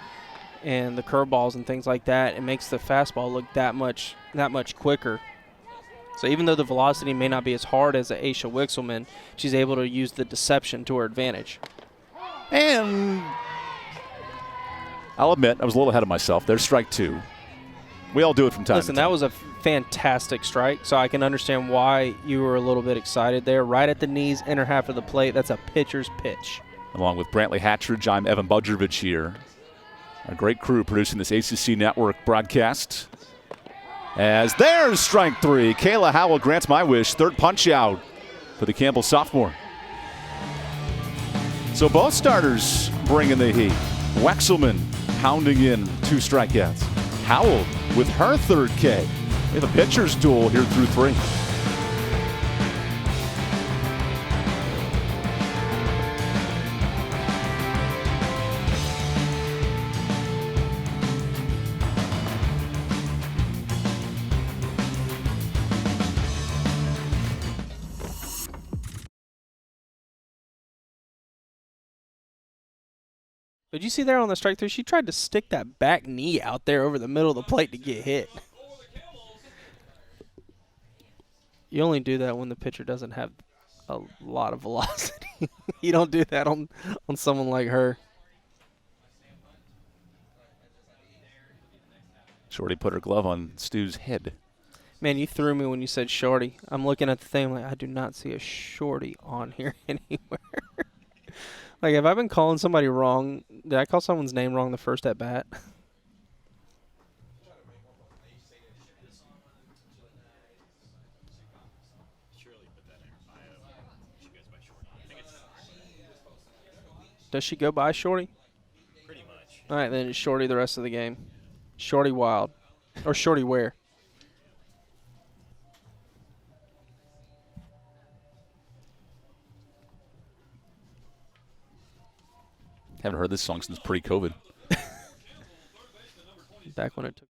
Speaker 2: and the curveballs and things like that, it makes the fastball look that much quicker. So even though the velocity may not be as hard as a Aisha Wixelman, she's able to use the deception to her advantage.
Speaker 1: And I'll admit, I was a little ahead of myself. There's strike 2. We all do it from time to time.
Speaker 2: Listen, that was a fantastic strike, so I can understand why you were a little bit excited there. Right at the knees, inner half of the plate. That's a pitcher's pitch.
Speaker 1: Along with Brantley Hatridge, I'm Evan Budrovich here. A great crew producing this ACC Network broadcast. As there's strike 3. Kayla Howell grants my wish. Third punch out for the Campbell sophomore. So both starters bringing the heat. Wexelman pounding in 2 strikeouts. Howell with her third K. We have a pitcher's duel here through 3.
Speaker 2: Did you see there on the strike 3? She tried to stick that back knee out there over the middle of the plate to get hit. You only do that when the pitcher doesn't have a lot of velocity. You don't do that on someone like her.
Speaker 1: Shorty put her glove on Stu's head.
Speaker 2: Man, you threw me when you said shorty. I'm looking at the thing, I'm like, I do not see a shorty on here anywhere. Like, have I been calling somebody wrong? Did I call someone's name wrong the first at bat? Does she go by Shorty?
Speaker 4: Pretty much.
Speaker 2: All right, then it's Shorty the rest of the game. Shorty Wild. Or Shorty Ware.
Speaker 1: Haven't heard this song since pre-COVID.
Speaker 2: Back when it took.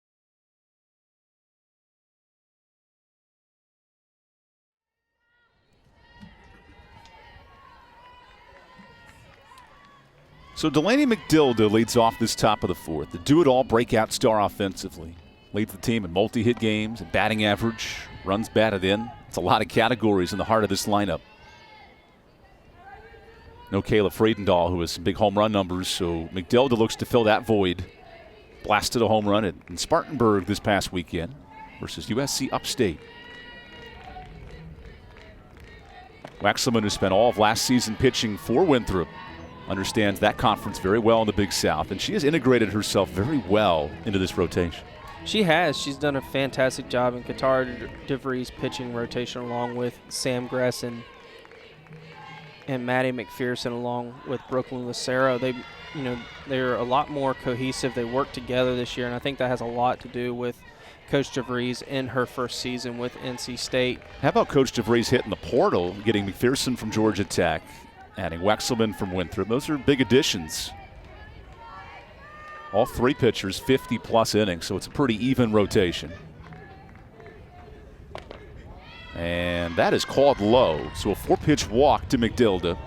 Speaker 1: So Delaney McDilda leads off this top of the 4th. The do-it-all breakout star offensively. Leads the team in multi-hit games and batting average. Runs batted in. It's a lot of categories in the heart of this lineup. No Kayla Friedendahl, who has some big home run numbers, so McDilda looks to fill that void. Blasted a home run in Spartanburg this past weekend versus USC Upstate. Waxelman, who spent all of last season pitching for Winthrop, understands that conference very well in the Big South, and she has integrated herself very well into this rotation.
Speaker 2: She has. She's done a fantastic job in Katara DeVries' pitching rotation along with Sam Gresson and Maddie McPherson along with Brooklyn Lucero. They're a lot more cohesive. They work together this year, and I think that has a lot to do with Coach DeVries in her first season with NC State.
Speaker 1: How about Coach DeVries hitting the portal, getting McPherson from Georgia Tech, adding Wexelman from Winthrop? Those are big additions. All 3 pitchers, 50-plus innings, so it's a pretty even rotation. And that is called low, so a 4-pitch walk to McDilda.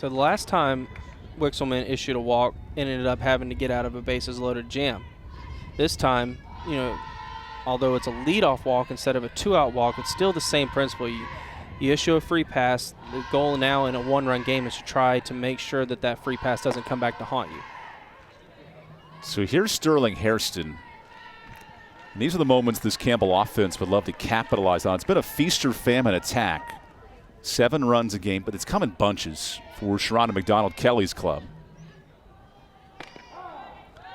Speaker 2: So the last time Wixelman issued a walk and ended up having to get out of a bases-loaded jam. This time, although it's a leadoff walk instead of a 2-out walk, it's still the same principle. You issue a free pass. The goal now in a 1-run game is to try to make sure that free pass doesn't come back to haunt you.
Speaker 1: So here's Sterling Hairston. And these are the moments this Campbell offense would love to capitalize on. It's been a feast or famine attack. 7 runs a game, but it's come in bunches for Sharonda McDonald-Kelly's club.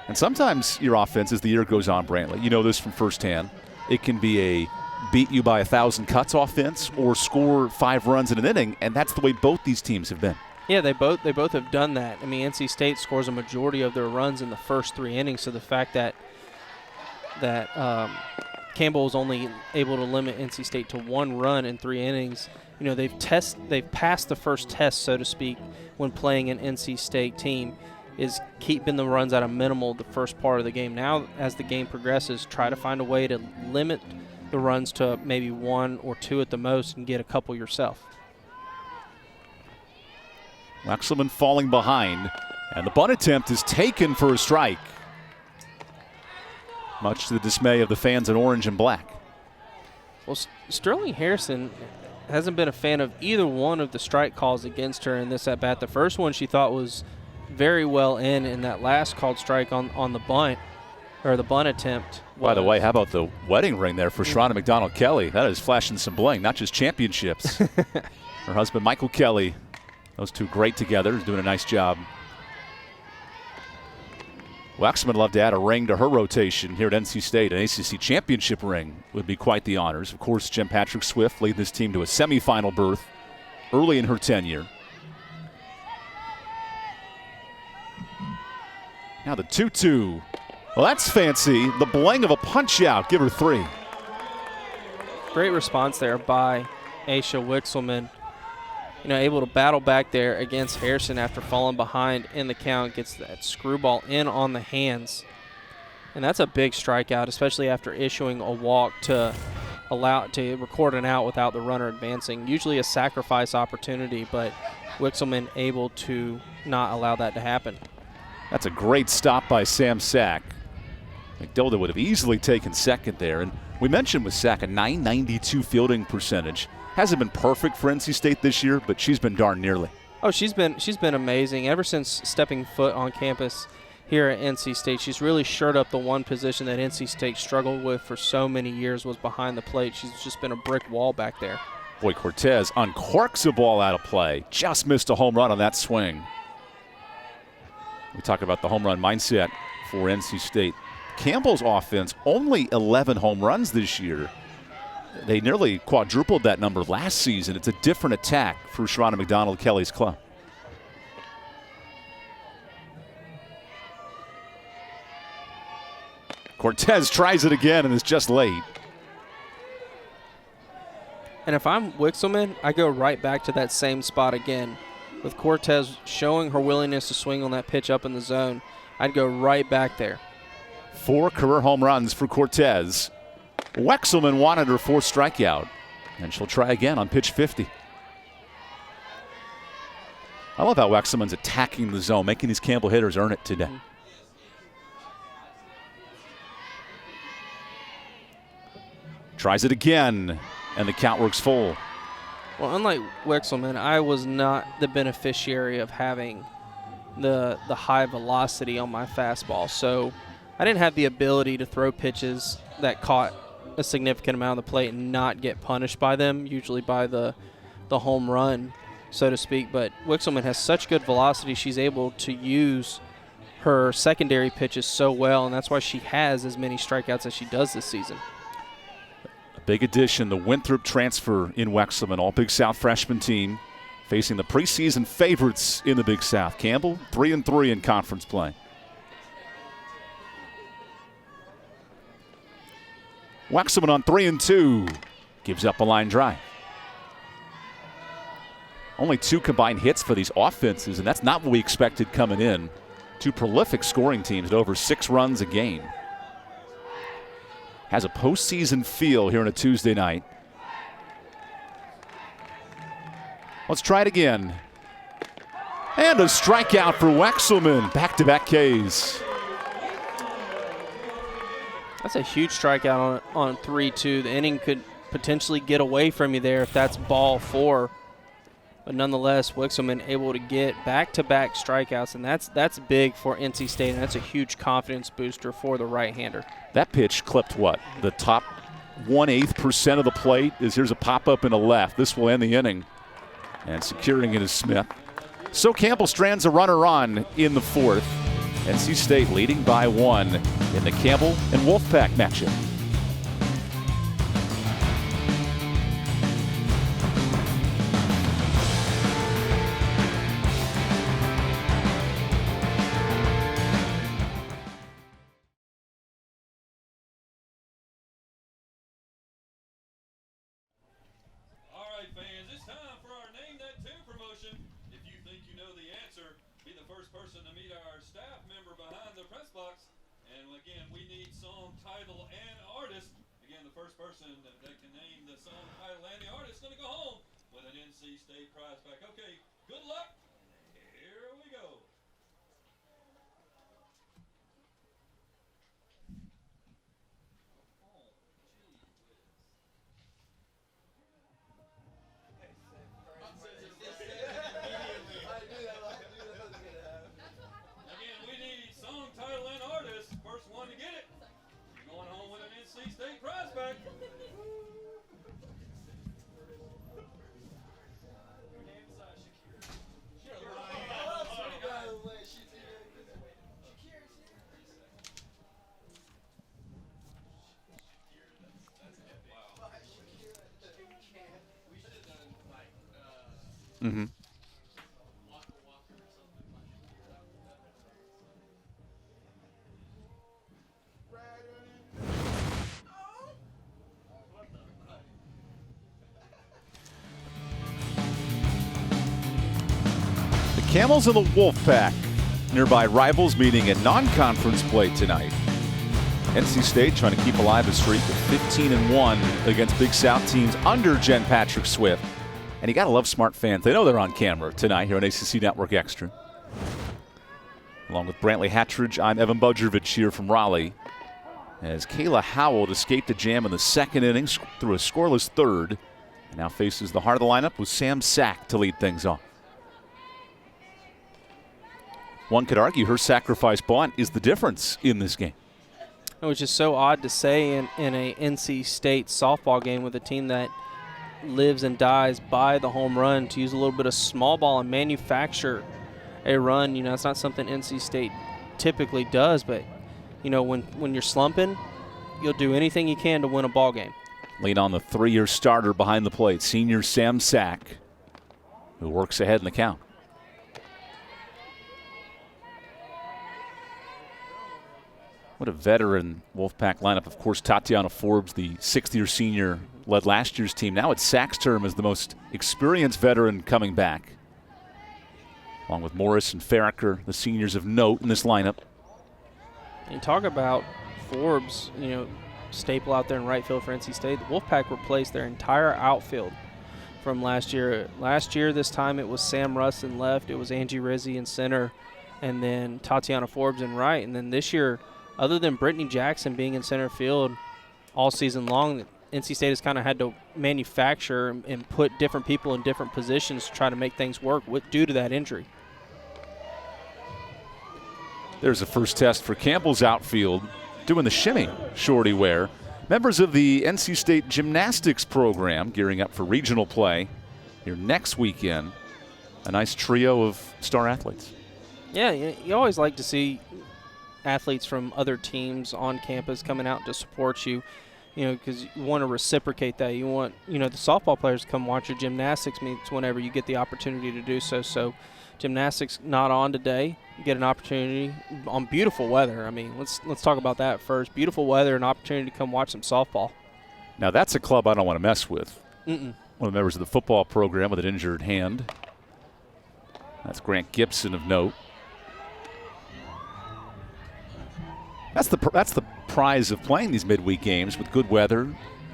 Speaker 1: And sometimes your offense, as the year goes on, Brantley, you know this from firsthand, it can be a beat you by 1,000 cuts offense or score 5 runs in an inning, and that's the way both these teams have been.
Speaker 2: Yeah, they both have done that. I mean, NC State scores a majority of their runs in the first 3 innings, so the fact that Campbell was only able to limit NC State to 1 run in 3 innings. They've passed the first test, so to speak, when playing an NC State team, is keeping the runs at a minimal the first part of the game. Now, as the game progresses, try to find a way to limit the runs to maybe 1 or 2 at the most and get a couple yourself.
Speaker 1: Wexelman falling behind, and the bunt attempt is taken for a strike, much to the dismay of the fans in orange and black.
Speaker 2: Well, Sterling Harrison hasn't been a fan of either one of the strike calls against her in this at-bat. The first one she thought was very well in that last called strike on the bunt, or the bunt attempt.
Speaker 1: By the way, how about the wedding ring there for Sharonda McDonald Kelly? That is flashing some bling, not just championships. Her husband, Michael Kelly, those two great together, is doing a nice job. Wexelman would love to add a ring to her rotation here at NC State. An ACC championship ring would be quite the honors. Of course, Jen Patrick Swift leading this team to a semifinal berth early in her tenure. Now the 2-2. Well, that's fancy. The bling of a punch-out. Give her 3.
Speaker 2: Great response there by Aisha Wexelman. Able to battle back there against Harrison after falling behind in the count. Gets that screwball in on the hands. And that's a big strikeout, especially after issuing a walk to record an out without the runner advancing. Usually a sacrifice opportunity, but Wexelman able to not allow that to happen.
Speaker 1: That's a great stop by Sam Sack. McDilda would have easily taken second there. And we mentioned with Sack a .992 fielding percentage. Hasn't been perfect for NC State this year, but she's been darn nearly.
Speaker 2: Oh, she's been amazing. Ever since stepping foot on campus here at NC State, she's really shored up the one position that NC State struggled with for so many years, was behind the plate. She's just been a brick wall back there.
Speaker 1: Boy, Cortez uncorks a ball out of play. Just missed a home run on that swing. We talk about the home run mindset for NC State. Campbell's offense, only 11 home runs this year. They nearly quadrupled that number last season. It's a different attack for Sharonda McDonald Kelly's club. Cortez tries it again and is just late.
Speaker 2: And if I'm Wexelman, I go right back to that same spot again. With Cortez showing her willingness to swing on that pitch up in the zone, I'd go right back there.
Speaker 1: 4 career home runs for Cortez. Wexelman wanted her 4th strikeout, and she'll try again on pitch 50. I love how Wexelman's attacking the zone, making these Campbell hitters earn it today. Tries it again, and the count works full.
Speaker 2: Well, unlike Wexelman, I was not the beneficiary of having the high velocity on my fastball, so I didn't have the ability to throw pitches that caught a significant amount of the plate and not get punished by them, usually by the home run, so to speak. But Wexelman has such good velocity, she's able to use her secondary pitches so well, and that's why she has as many strikeouts as she does this season.
Speaker 1: A big addition, the Winthrop transfer in Wexelman, all Big South freshman team, facing the preseason favorites in the Big South. Campbell 3-3 in conference play. Wexelman on 3-2, gives up a line drive. Only 2 combined hits for these offenses, and that's not what we expected coming in. 2 prolific scoring teams at over 6 runs a game. Has a postseason feel here on a Tuesday night. Let's try it again. And a strikeout for Wexelman. Back-to-back Ks.
Speaker 2: That's a huge strikeout on 3-2. The inning could potentially get away from you there if that's ball 4. But nonetheless, Wexelman able to get back-to-back strikeouts, and that's big for NC State, and that's a huge confidence booster for the right-hander.
Speaker 1: That pitch clipped what? The top 1/8% of the plate. Here's a pop-up in the left. This will end the inning. And securing it is Smith. So Campbell strands a runner on in the 4th. NC State leading by 1 in the Campbell and Wolfpack matchup.
Speaker 3: All right, fans, it's time for our Name That Tune promotion. If you think you know the answer, be the first person to meet our staff member behind the press box. And again, we need song title and artist. Again, the first person that can name the song title and the artist is going to go home with an NC State prize pack. Okay, good luck.
Speaker 1: Mm-hmm. The Camels and the Wolfpack, nearby rivals, meeting in non-conference play tonight. NC State trying to keep alive a streak of 15-1 against Big South teams under Jen Patrick Swift. And you got to love smart fans. They know they're on camera tonight here on ACC Network Extra. Along with Brantley Hatridge, I'm Evan Budrovich here from Raleigh. As Kayla Howell escaped a jam in the second inning through a scoreless third. And now faces the heart of the lineup with Sam Sack to lead things off. One could argue her sacrifice bunt is the difference in this game.
Speaker 2: Which is so odd to say in a NC State softball game with a team that lives and dies by the home run, to use a little bit of small ball and manufacture a run. You know, it's not something NC State typically does, but, you know, when you're slumping, you'll do anything you can to win a ball game.
Speaker 1: Lean on the 3-year starter behind the plate, senior Sam Sack, who works ahead in the count. What a veteran Wolfpack lineup. Of course, Tatiana Forbes, the 6th-year senior, led last year's team. Now it's Sack's term as the most experienced veteran coming back. Along with Morris and Ferricker, the seniors of note in this lineup.
Speaker 2: And talk about Forbes, you know, staple out there in right field for NC State. The Wolfpack replaced their entire outfield from last year. Last year, this time, it was Sam Russ in left. It was Angie Rizzi in center. And then Tatiana Forbes in right. And then this year, other than Brittany Jackson being in center field all season long, NC State has kind of had to manufacture and put different people in different positions to try to make things work due to that injury.
Speaker 1: There's a first test for Campbell's outfield, doing the shimmy shorty wear. Members of the NC State gymnastics program gearing up for regional play here next weekend. A nice trio of star athletes.
Speaker 2: Yeah, you always like to see athletes from other teams on campus coming out to support you, you know, because you want to reciprocate that. You want, you know, the softball players to come watch your gymnastics meets whenever you get the opportunity to do so. So gymnastics not on today. You get an opportunity on beautiful weather. I mean, let's talk about that first. Beautiful weather, an opportunity to come watch some softball.
Speaker 1: Now that's a club I don't want to mess with.
Speaker 2: Mm-mm.
Speaker 1: One of the members of the football program with an injured hand. That's Grant Gibson of note. That's the prize of playing these midweek games with good weather,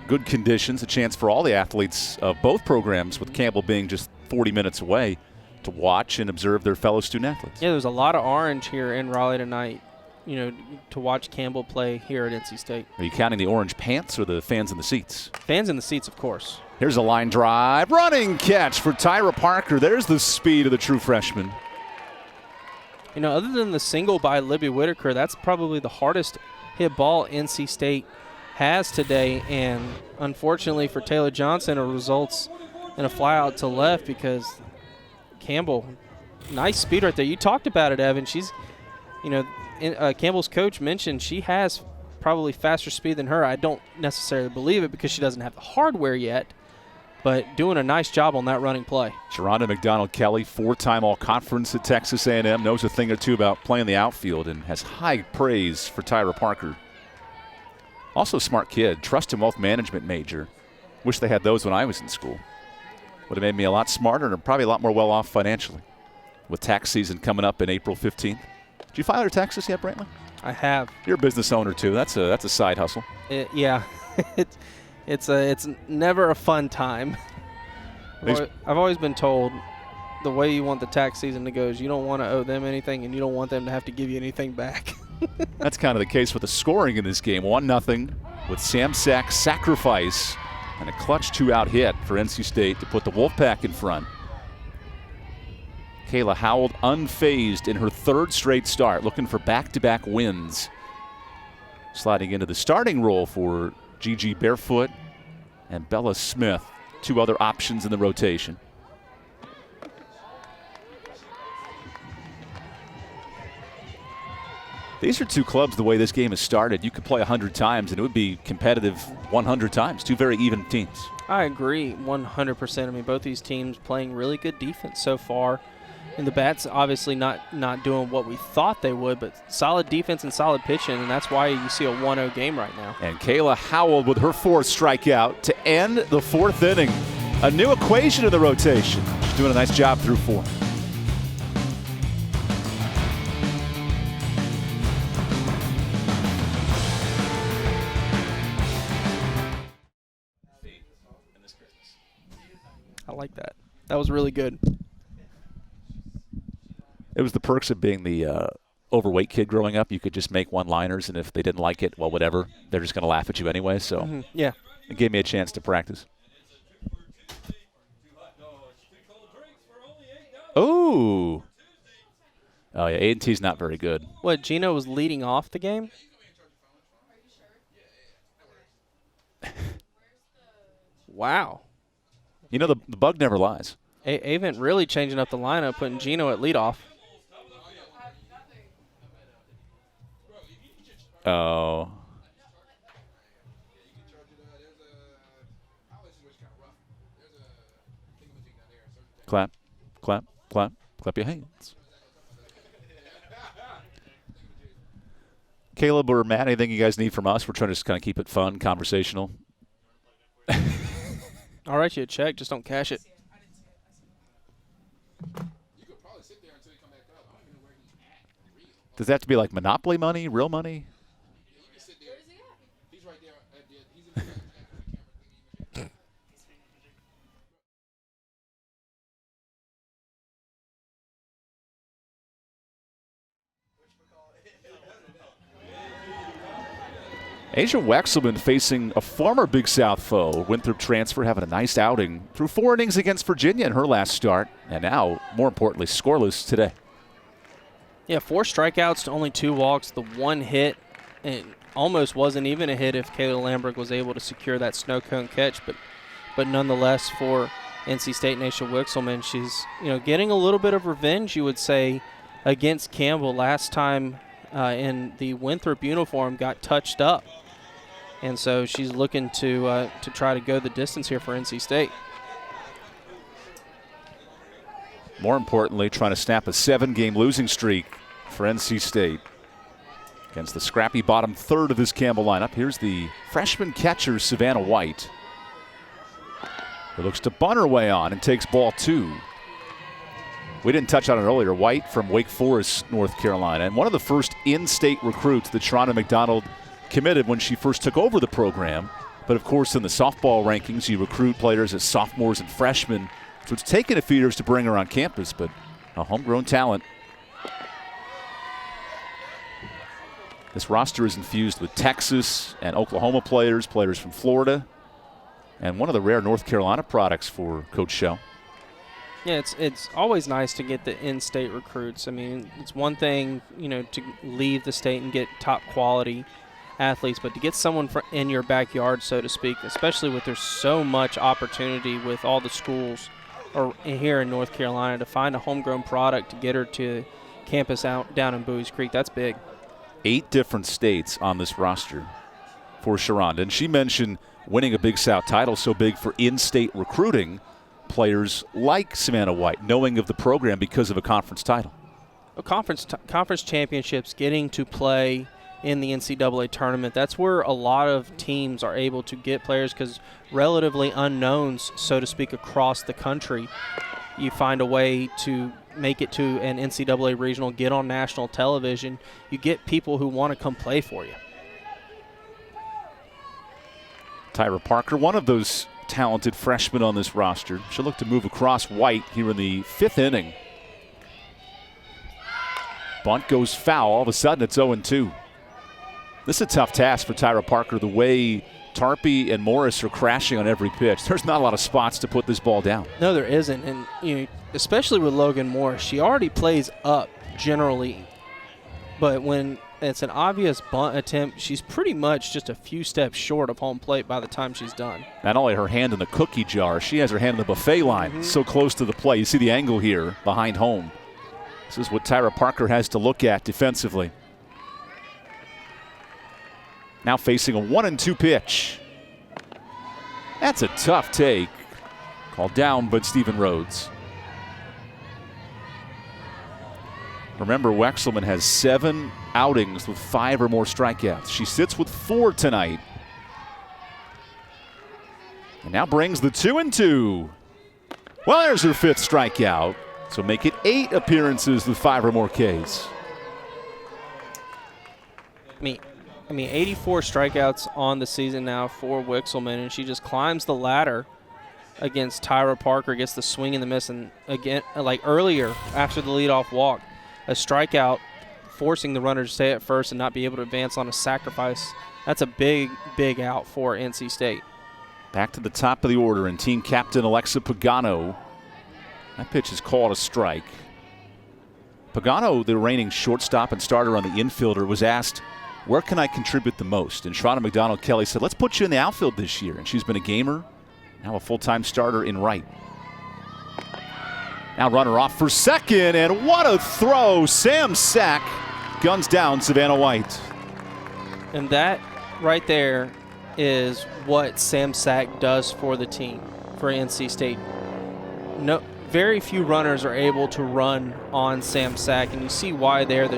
Speaker 1: good conditions, a chance for all the athletes of both programs, with Campbell being just 40 minutes away, to watch and observe their fellow student athletes.
Speaker 2: Yeah, there's a lot of orange here in Raleigh tonight, you know, to watch Campbell play here at NC State.
Speaker 1: Are you counting the orange pants or the fans in the seats?
Speaker 2: Fans in the seats, of course.
Speaker 1: Here's a line drive. Running catch for Tyra Parker. There's the speed of the true freshman.
Speaker 2: You know, other than the single by Libby Whitaker, that's probably the hardest hit ball NC State has today. And unfortunately for Taylor Johnson, it results in a fly out to left because Campbell, nice speed right there. You talked about it, Evan. She's, you know, Campbell's coach mentioned she has probably faster speed than her. I don't necessarily believe it because she doesn't have the hardware yet, but doing a nice job on that running play.
Speaker 1: Sharonda McDonald-Kelly, 4-time All-Conference at Texas A&M, knows a thing or two about playing the outfield and has high praise for Tyra Parker. Also a smart kid, trust and wealth management major. Wish they had those when I was in school. Would have made me a lot smarter and probably a lot more well-off financially. With tax season coming up in April 15th. Did you file your taxes yet, Brantley?
Speaker 2: I have.
Speaker 1: You're a business owner too. That's a side hustle.
Speaker 2: Yeah. It's never a fun time. I've always been told the way you want the tax season to go is you don't want to owe them anything and you don't want them to have to give you anything back.
Speaker 1: That's kind of the case with the scoring in this game. 1-0 with Sam Sack's sacrifice and a clutch 2-out hit for NC State to put the Wolfpack in front. Kayla Howell unfazed in her third straight start, looking for back-to-back wins. Sliding into the starting role for Gigi Barefoot and Bella Smith, 2 other options in the rotation. These are 2 clubs, the way this game has started, you could play 100 times and it would be competitive 100 times. 2 very even teams.
Speaker 2: I agree 100%. I mean, both these teams playing really good defense so far. And the Bats obviously not doing what we thought they would, but solid defense and solid pitching, and that's why you see a 1-0 game right now.
Speaker 1: And Kayla Howell with her 4th strikeout to end the 4th inning. A new equation in the rotation. She's doing a nice job through 4.
Speaker 2: I like that. That was really good.
Speaker 1: It was the perks of being the overweight kid growing up. You could just make one-liners, and if they didn't like it, well, whatever. They're just going to laugh at you anyway. So
Speaker 2: Yeah.
Speaker 1: It gave me a chance to practice. Oh. Oh, yeah, A&T's not very good.
Speaker 2: What, Gino was leading off the game? Wow.
Speaker 1: You know, the bug never lies.
Speaker 2: Avent really changing up the lineup, putting Gino at leadoff.
Speaker 1: Oh. Clap, clap, clap, clap your hands. Caleb or Matt, anything you guys need from us? We're trying to just kind of keep it fun, conversational.
Speaker 2: I'll write you a check, just don't cash it.
Speaker 1: Does that have to be like Monopoly money, real money? Asia Wexelman facing a former Big South foe. Winthrop transfer having a nice outing through 4 innings against Virginia in her last start. And now, more importantly, scoreless today.
Speaker 2: Yeah, 4 strikeouts to only 2 walks. The 1 hit, it almost wasn't even a hit if Kayla Lamberg was able to secure that snow cone catch. But nonetheless, for NC State and Asia Wexelman, she's getting a little bit of revenge, you would say, against Campbell. Last time in the Winthrop uniform got touched up. And so she's looking to try to go the distance here for NC State.
Speaker 1: More importantly, trying to snap a 7-game losing streak for NC State against the scrappy bottom third of this Campbell lineup. Here's the freshman catcher, Savannah White, who looks to bunt her way on and takes ball 2. We didn't touch on it earlier. White from Wake Forest, North Carolina, and one of the first in-state recruits that Sharonda McDonald committed when she first took over the program. But of course, in the softball rankings, you recruit players as sophomores and freshmen. So it's taken a few years to bring her on campus, but a homegrown talent. This roster is infused with Texas and Oklahoma players, players from Florida, and one of the rare North Carolina products for Coach Shell.
Speaker 2: Yeah, it's always nice to get the in-state recruits. I mean, it's one thing, to leave the state and get top quality athletes, but to get someone in your backyard, so to speak, especially with there's so much opportunity with all the schools here in North Carolina, to find a homegrown product to get her to campus down in Bowie's Creek, that's big.
Speaker 1: 8 different states on this roster for Sharonda, and she mentioned winning a Big South title so big for in-state recruiting players like Savannah White, knowing of the program because of a conference title.
Speaker 2: Conference championships, getting to play in the NCAA tournament, that's where a lot of teams are able to get players, because relatively unknowns, so to speak, across the country, you find a way to make it to an NCAA regional, get on national television, you get people who want to come play for you.
Speaker 1: Tyra Parker, one of those talented freshmen on this roster. She'll look to move across White here in the 5th inning. Bunt goes foul. All of a sudden, it's 0-2. This is a tough task for Tyra Parker, the way Tarpey and Morris are crashing on every pitch. There's not a lot of spots to put this ball down.
Speaker 2: No, there isn't. And especially with Logan Morris, she already plays up generally. But when it's an obvious bunt attempt. She's pretty much just a few steps short of home plate by the time she's done.
Speaker 1: Not only her hand in the cookie jar, she has her hand in the buffet line, so close to the plate. You see the angle here behind home. This is what Tyra Parker has to look at defensively. Now facing a 1-2 pitch. That's a tough take. Called down, but Stephen Rhodes. Remember, Wexelman has 7 outings with 5 or more strikeouts. She sits with 4 tonight. And now brings the 2-2. Well, there's her 5th strikeout. So make it 8 appearances with 5 or more Ks.
Speaker 2: I mean, 84 strikeouts on the season now for Wexelman, and she just climbs the ladder against Tyra Parker, gets the swing and the miss, and again, like earlier after the leadoff walk, a strikeout forcing the runner to stay at first and not be able to advance on a sacrifice. That's a big, big out for NC State.
Speaker 1: Back to the top of the order, and team captain Alexa Pagano. That pitch is called a strike. Pagano, the reigning shortstop and starter on the infielder, was asked, where can I contribute the most? And Shauna McDonald-Kelly said, let's put you in the outfield this year. And she's been a gamer, now a full-time starter in right. Now runner off for second, and what a throw. Sam Sack guns down Savannah White.
Speaker 2: And that right there is what Sam Sack does for the team, for NC State. No, very few runners are able to run on Sam Sack, and you see why there.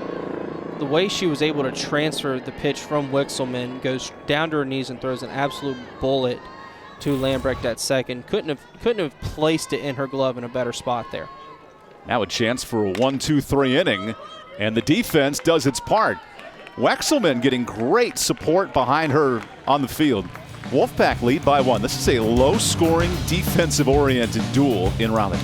Speaker 2: The way she was able to transfer the pitch from Wexelman, goes down to her knees and throws an absolute bullet to Lambrecht at second. Couldn't have placed it in her glove in a better spot there.
Speaker 1: Now a chance for a 1-2-3 inning, and the defense does its part. Wexelman getting great support behind her on the field. Wolfpack lead by 1. This is a low-scoring, defensive-oriented duel in Raleigh.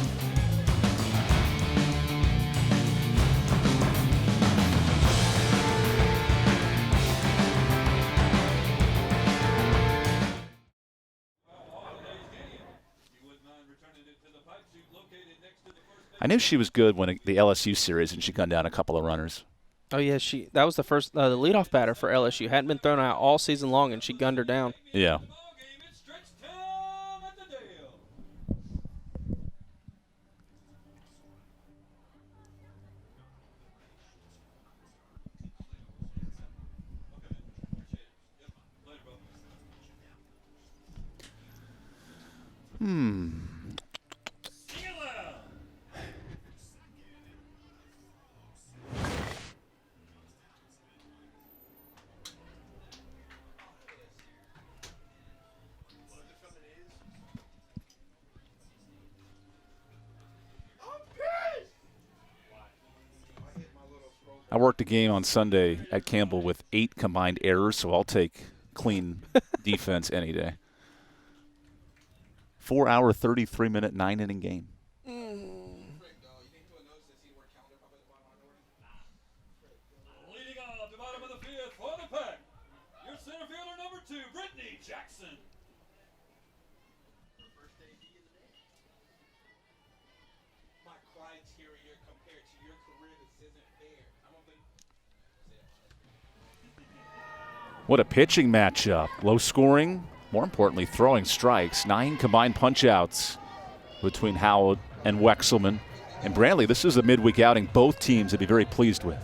Speaker 1: I knew she was good when the LSU series, and she gunned down a couple of runners.
Speaker 2: Oh yeah, that was the first the leadoff batter for LSU. Hadn't been thrown out all season long, and she gunned her down.
Speaker 1: Yeah. I worked a game on Sunday at Campbell with 8 combined errors, so I'll take clean defense any day. 4-hour, 33-minute, 9-inning game.
Speaker 3: Leading off the bottom of the 5th for the pack, your center fielder number 2, Brittany Jackson.
Speaker 4: My criteria compared to your career, this isn't fair.
Speaker 1: What a pitching matchup. Low scoring, more importantly, throwing strikes. 9 combined punch-outs between Howell and Wexelman. And Brantley, this is a midweek outing both teams would be very pleased with.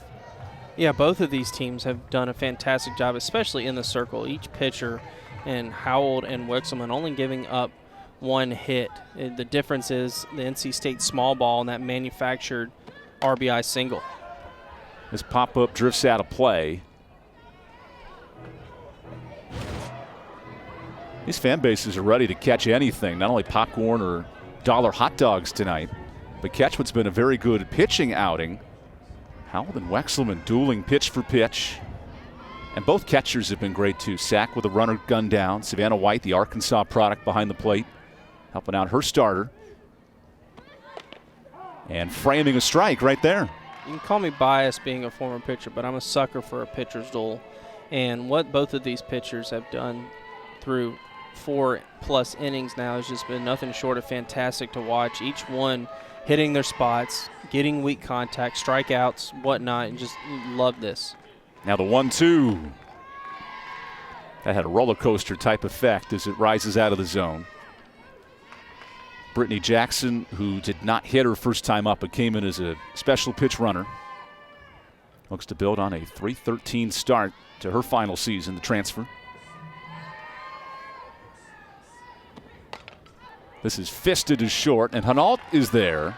Speaker 2: Yeah, both of these teams have done a fantastic job, especially in the circle. Each pitcher, and Howell and Wexelman, only giving up 1 hit. The difference is the NC State small ball and that manufactured RBI single.
Speaker 1: This pop-up drifts out of play. These fan bases are ready to catch anything, not only popcorn or dollar hot dogs tonight, but catch what's been a very good pitching outing. Howell and Wexelman dueling pitch for pitch. And both catchers have been great too. Sack with a runner gunned down. Savannah White, the Arkansas product, behind the plate, helping out her starter. And framing a strike right there.
Speaker 2: You can call me biased being a former pitcher, but I'm a sucker for a pitcher's duel. And what both of these pitchers have done through 4+ innings now has just been nothing short of fantastic to watch. Each one hitting their spots, getting weak contact, strikeouts, whatnot, and just love this.
Speaker 1: Now the 1-2. That had a roller coaster type effect as it rises out of the zone. Brittany Jackson, who did not hit her first time up, but came in as a special pitch runner, looks to build on a .313 start to her final season, the transfer. This is fisted as short, and Hinault is there.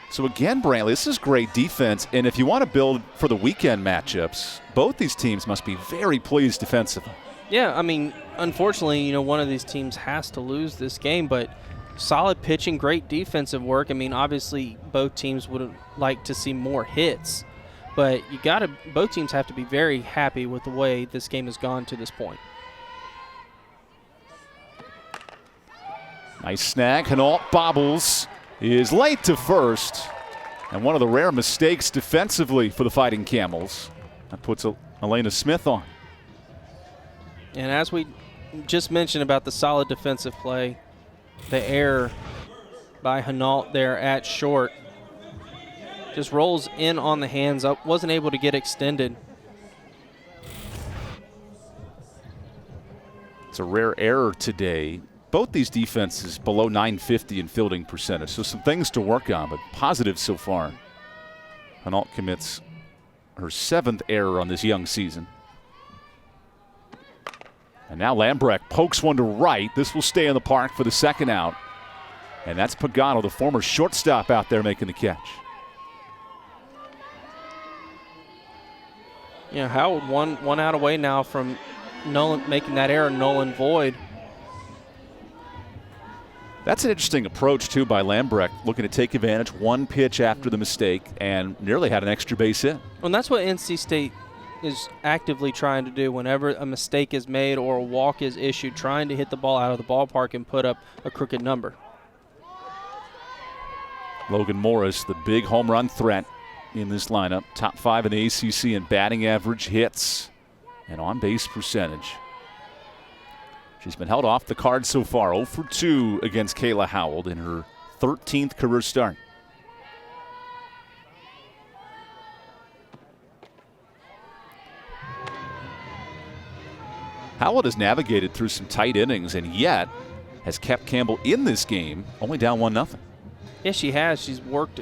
Speaker 1: So again, Brantley, this is great defense, and if you want to build for the weekend matchups, both these teams must be very pleased defensively.
Speaker 2: Yeah, I mean, unfortunately, one of these teams has to lose this game, but solid pitching, great defensive work. I mean, obviously, both teams would like to see more hits, but both teams have to be very happy with the way this game has gone to this point.
Speaker 1: Nice snag. Hinault bobbles, is late to first, and one of the rare mistakes defensively for the Fighting Camels. That puts Elena Smith on.
Speaker 2: And as we just mentioned about the solid defensive play, the error by Hinault there at short just rolls in on the hands up, wasn't able to get extended.
Speaker 1: It's a rare error today. Both these defenses below .950 in fielding percentage, so some things to work on, but positive so far. Hinault commits her 7th error on this young season. And now Lambrecht pokes one to right. This will stay in the park for the second out. And that's Pagano, the former shortstop, out there making the catch.
Speaker 2: Yeah, Howard one out away now from Nolan making that error null and void.
Speaker 1: That's an interesting approach, too, by Lambrecht, looking to take advantage one pitch after the mistake and nearly had an extra base hit.
Speaker 2: And that's what NC State is actively trying to do whenever a mistake is made or a walk is issued, trying to hit the ball out of the ballpark and put up a crooked number.
Speaker 1: Logan Morris, the big home run threat in this lineup, top 5 in the ACC in batting average, hits, and on-base percentage. She's been held off the card so far, 0 for 2 against Kayla Howell in her 13th career start. Howell has navigated through some tight innings and yet has kept Campbell in this game, only down 1-0.
Speaker 2: Yes, she has. She's worked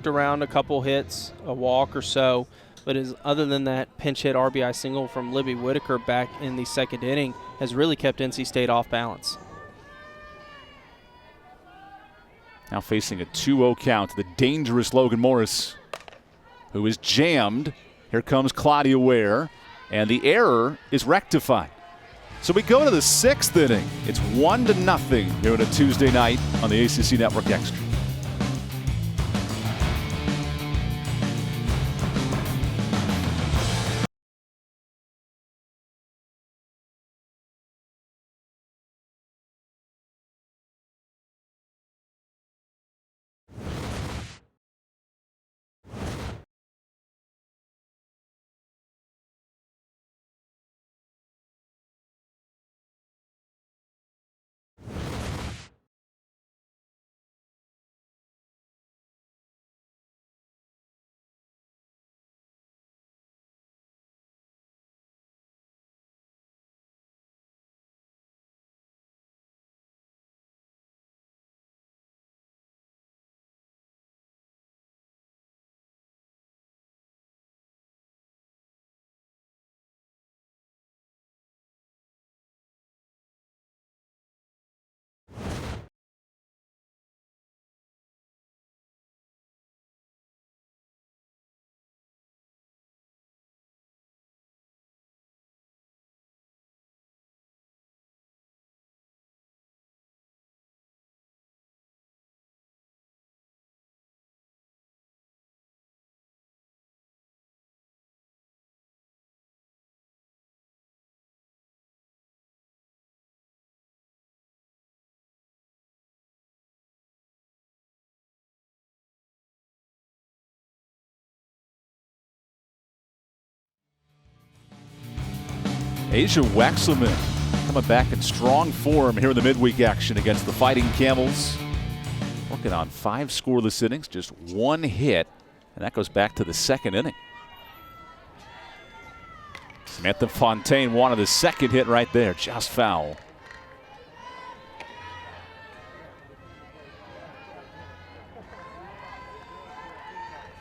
Speaker 2: around a couple hits, a walk or so, but other than that pinch hit RBI single from Libby Whitaker back in the second inning has really kept NC State off balance.
Speaker 1: Now facing a 2-0 count, the dangerous Logan Morris, who is jammed. Here comes Claudia Ware, and the error is rectified. So we go to the 6th inning. It's 1-0 here on a Tuesday night on the ACC Network Extra. Asia Wexelman coming back in strong form here in the midweek action against the Fighting Camels. Working on 5 scoreless innings, just 1 hit, And that goes back to the second inning. Samantha Fontaine wanted the second hit right there, just foul.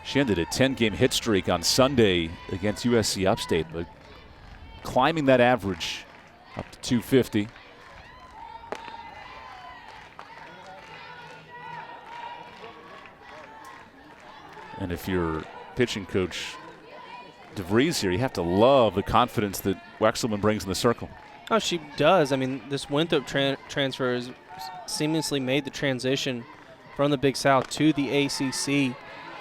Speaker 1: She ended a 10-game hit streak on Sunday against USC Upstate, but climbing that average up to 250. And if you're pitching coach DeVries here, you have to love the confidence that Wexelman brings in the circle.
Speaker 2: Oh, she does. I mean, this Winthrop transfer has seamlessly made the transition from the Big South to the ACC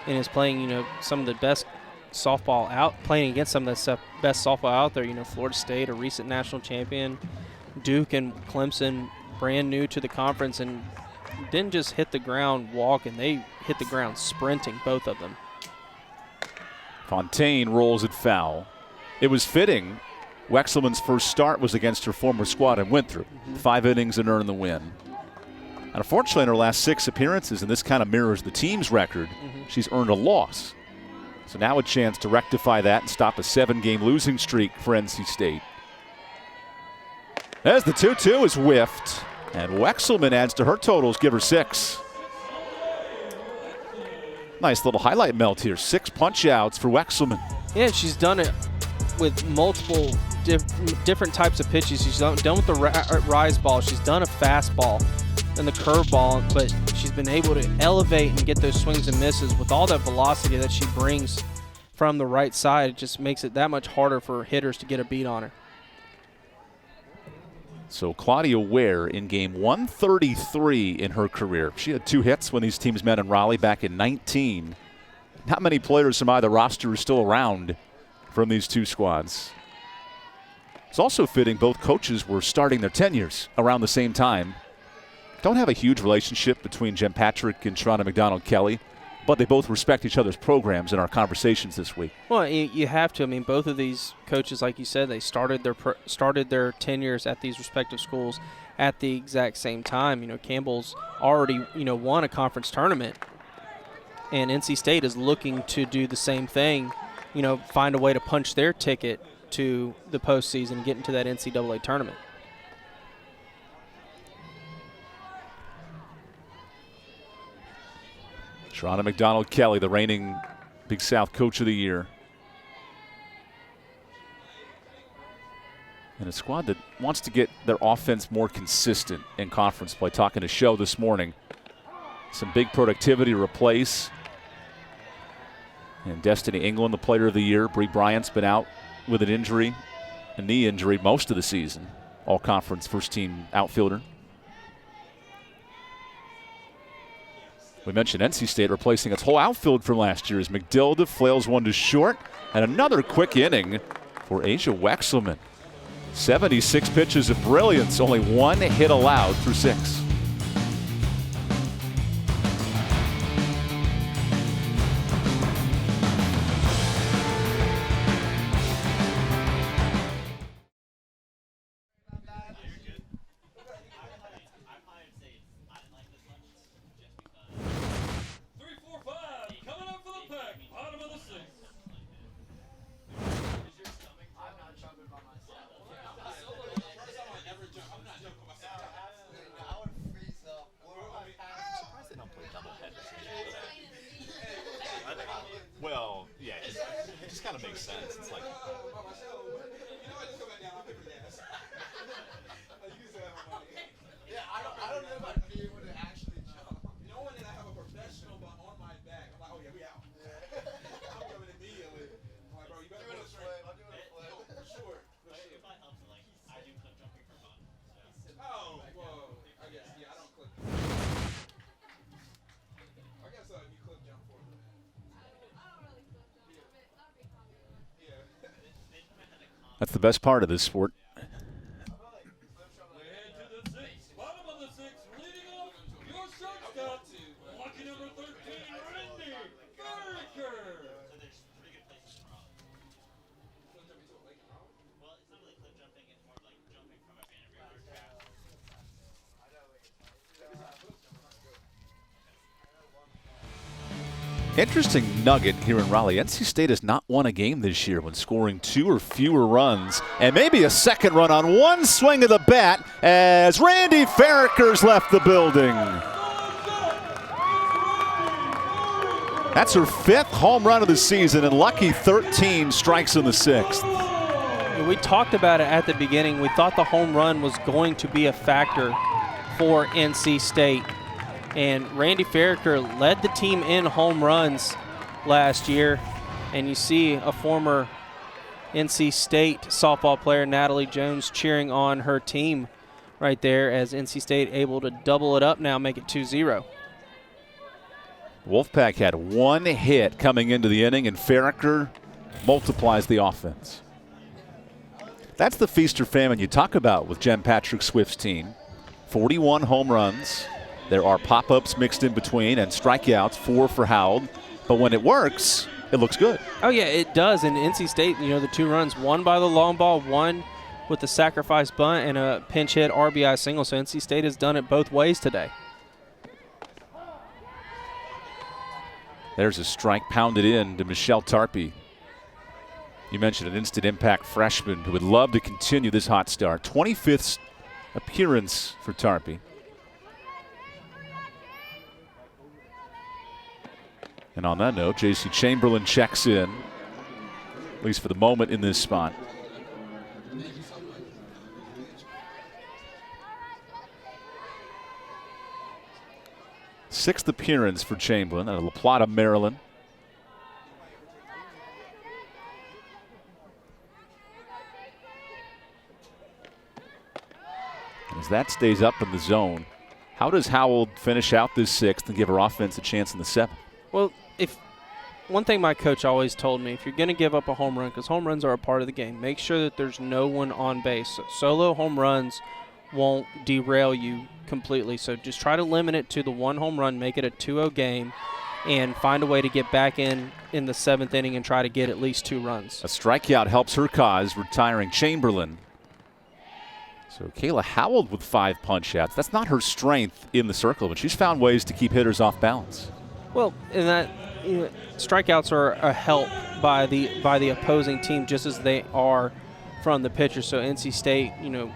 Speaker 2: and is playing, some of the best softball playing against some of the best softball out there. Florida State, a recent national champion, Duke and Clemson, brand new to the conference, and didn't just hit the ground walking. They hit the ground sprinting, both of them.
Speaker 1: Fontaine rolls it foul. It was fitting. Wexelman's first start was against her former squad in Winthrop. 5 innings and earned the win. And unfortunately, in her last 6 appearances, and this kind of mirrors the team's record, she's earned a loss. So now a chance to rectify that and stop a 7-game losing streak for NC State. As the 2-2 is whiffed, and Wexelman adds to her totals, give her 6. Nice little highlight melt here. 6 punch outs for Wexelman.
Speaker 2: Yeah, she's done it with multiple different types of pitches. She's done with the rise ball. She's done a fastball and the curveball, but she's been able to elevate and get those swings and misses with all that velocity that she brings from the right side. It just makes it that much harder for hitters to get a beat on her.
Speaker 1: So Claudia Ware in game 133 in her career. She had 2 hits when these teams met in Raleigh back in 19. Not many players from either roster are still around from these 2 squads. It's also fitting both coaches were starting their tenures around the same time. Don't have a huge relationship between Jen Patrick and Sharonda McDonald-Kelly, but they both respect each other's programs in our conversations this week.
Speaker 2: Well, you have to. I mean, both of these coaches, like you said, they started their tenures at these respective schools at the exact same time. Campbell's already, won a conference tournament, and NC State is looking to do the same thing, find a way to punch their ticket to the postseason and get into that NCAA tournament.
Speaker 1: Sharonda McDonald-Kelly, the reigning Big South Coach of the Year. And a squad that wants to get their offense more consistent in conference play. Talking to Show this morning. Some big productivity to replace. And Destiny England, the Player of the Year. Bree Bryant's been out with an injury, a knee injury, most of the season. All-conference first-team outfielder. We mentioned NC State replacing its whole outfield from last year as McDilda flails one to short. And another quick inning for Asia Wexelman. 76 pitches of brilliance, only 1 hit allowed through 6.
Speaker 5: Well, yeah, it just kind of makes sense. It's like.
Speaker 4: Yeah, I don't know if I'd be able to actually jump. Knowing that I have a professional but on my back, I'm like, oh yeah, we out. I'm coming immediately. I'm like, bro, you better go straight. I'll do it a flip. For sure.
Speaker 6: If I help, like, I do clip jumping for fun.
Speaker 4: Oh, whoa. I guess, yeah, I don't clip. I guess you clip jump for me.
Speaker 1: That's the best part of this sport.
Speaker 3: We head to the 6th, bottom of the 6th, leading off your shortstop, lucky number 13, Randy Ferricker.
Speaker 6: So there's 3 good places from. Well, it's not really clip jumping, it's more like jumping from a Vanderbilt or trap.
Speaker 1: Interesting nugget here in Raleigh. NC State has not won a game this year when scoring 2 or fewer runs, and maybe a second run on one swing of the bat as Randy Ferricker's left the building. That's her 5th home run of the season, and lucky 13 strikes in the 6th.
Speaker 2: We talked about it at the beginning. We thought the home run was going to be a factor for NC State. And Randy Ferricker led the team in home runs last year. And you see a former NC State softball player, Natalie Jones, cheering on her team right there as NC State able to double it up now, make it 2-0.
Speaker 1: Wolfpack had 1 hit coming into the inning, and Ferricker multiplies the offense. That's the feast or famine you talk about with Jen Patrick Swift's team. 41 home runs. There are pop-ups mixed in between and strikeouts, 4 for Howell. But when it works, it looks good.
Speaker 2: Oh, yeah, it does. In NC State, the 2 runs, one by the long ball, one with the sacrifice bunt and a pinch hit RBI single. So NC State has done it both ways today.
Speaker 1: There's a strike pounded in to Michelle Tarpey. You mentioned an instant impact freshman who would love to continue this hot start. 25th appearance for Tarpey. And on that note, J.C. Chamberlain checks in, at least for the moment, in this spot. Sixth appearance for Chamberlain at La Plata, Maryland. As that stays up in the zone, how does Howell finish out this 6th and give her offense a chance in the 7th?
Speaker 2: Well, one thing my coach always told me, if you're going to give up a home run, because home runs are a part of the game, make sure that there's no one on base. Solo home runs won't derail you completely. So just try to limit it to the 1 home run, make it a 2-0 game, and find a way to get back in the 7th inning and try to get at least 2 runs.
Speaker 1: A strikeout helps her cause, retiring Chamberlain. So Kayla Howell with 5 punch-outs. That's not her strength in the circle, but she's found ways to keep hitters off balance.
Speaker 2: Well, in that strikeouts are a help by the opposing team, just as they are from the pitcher. So NC State,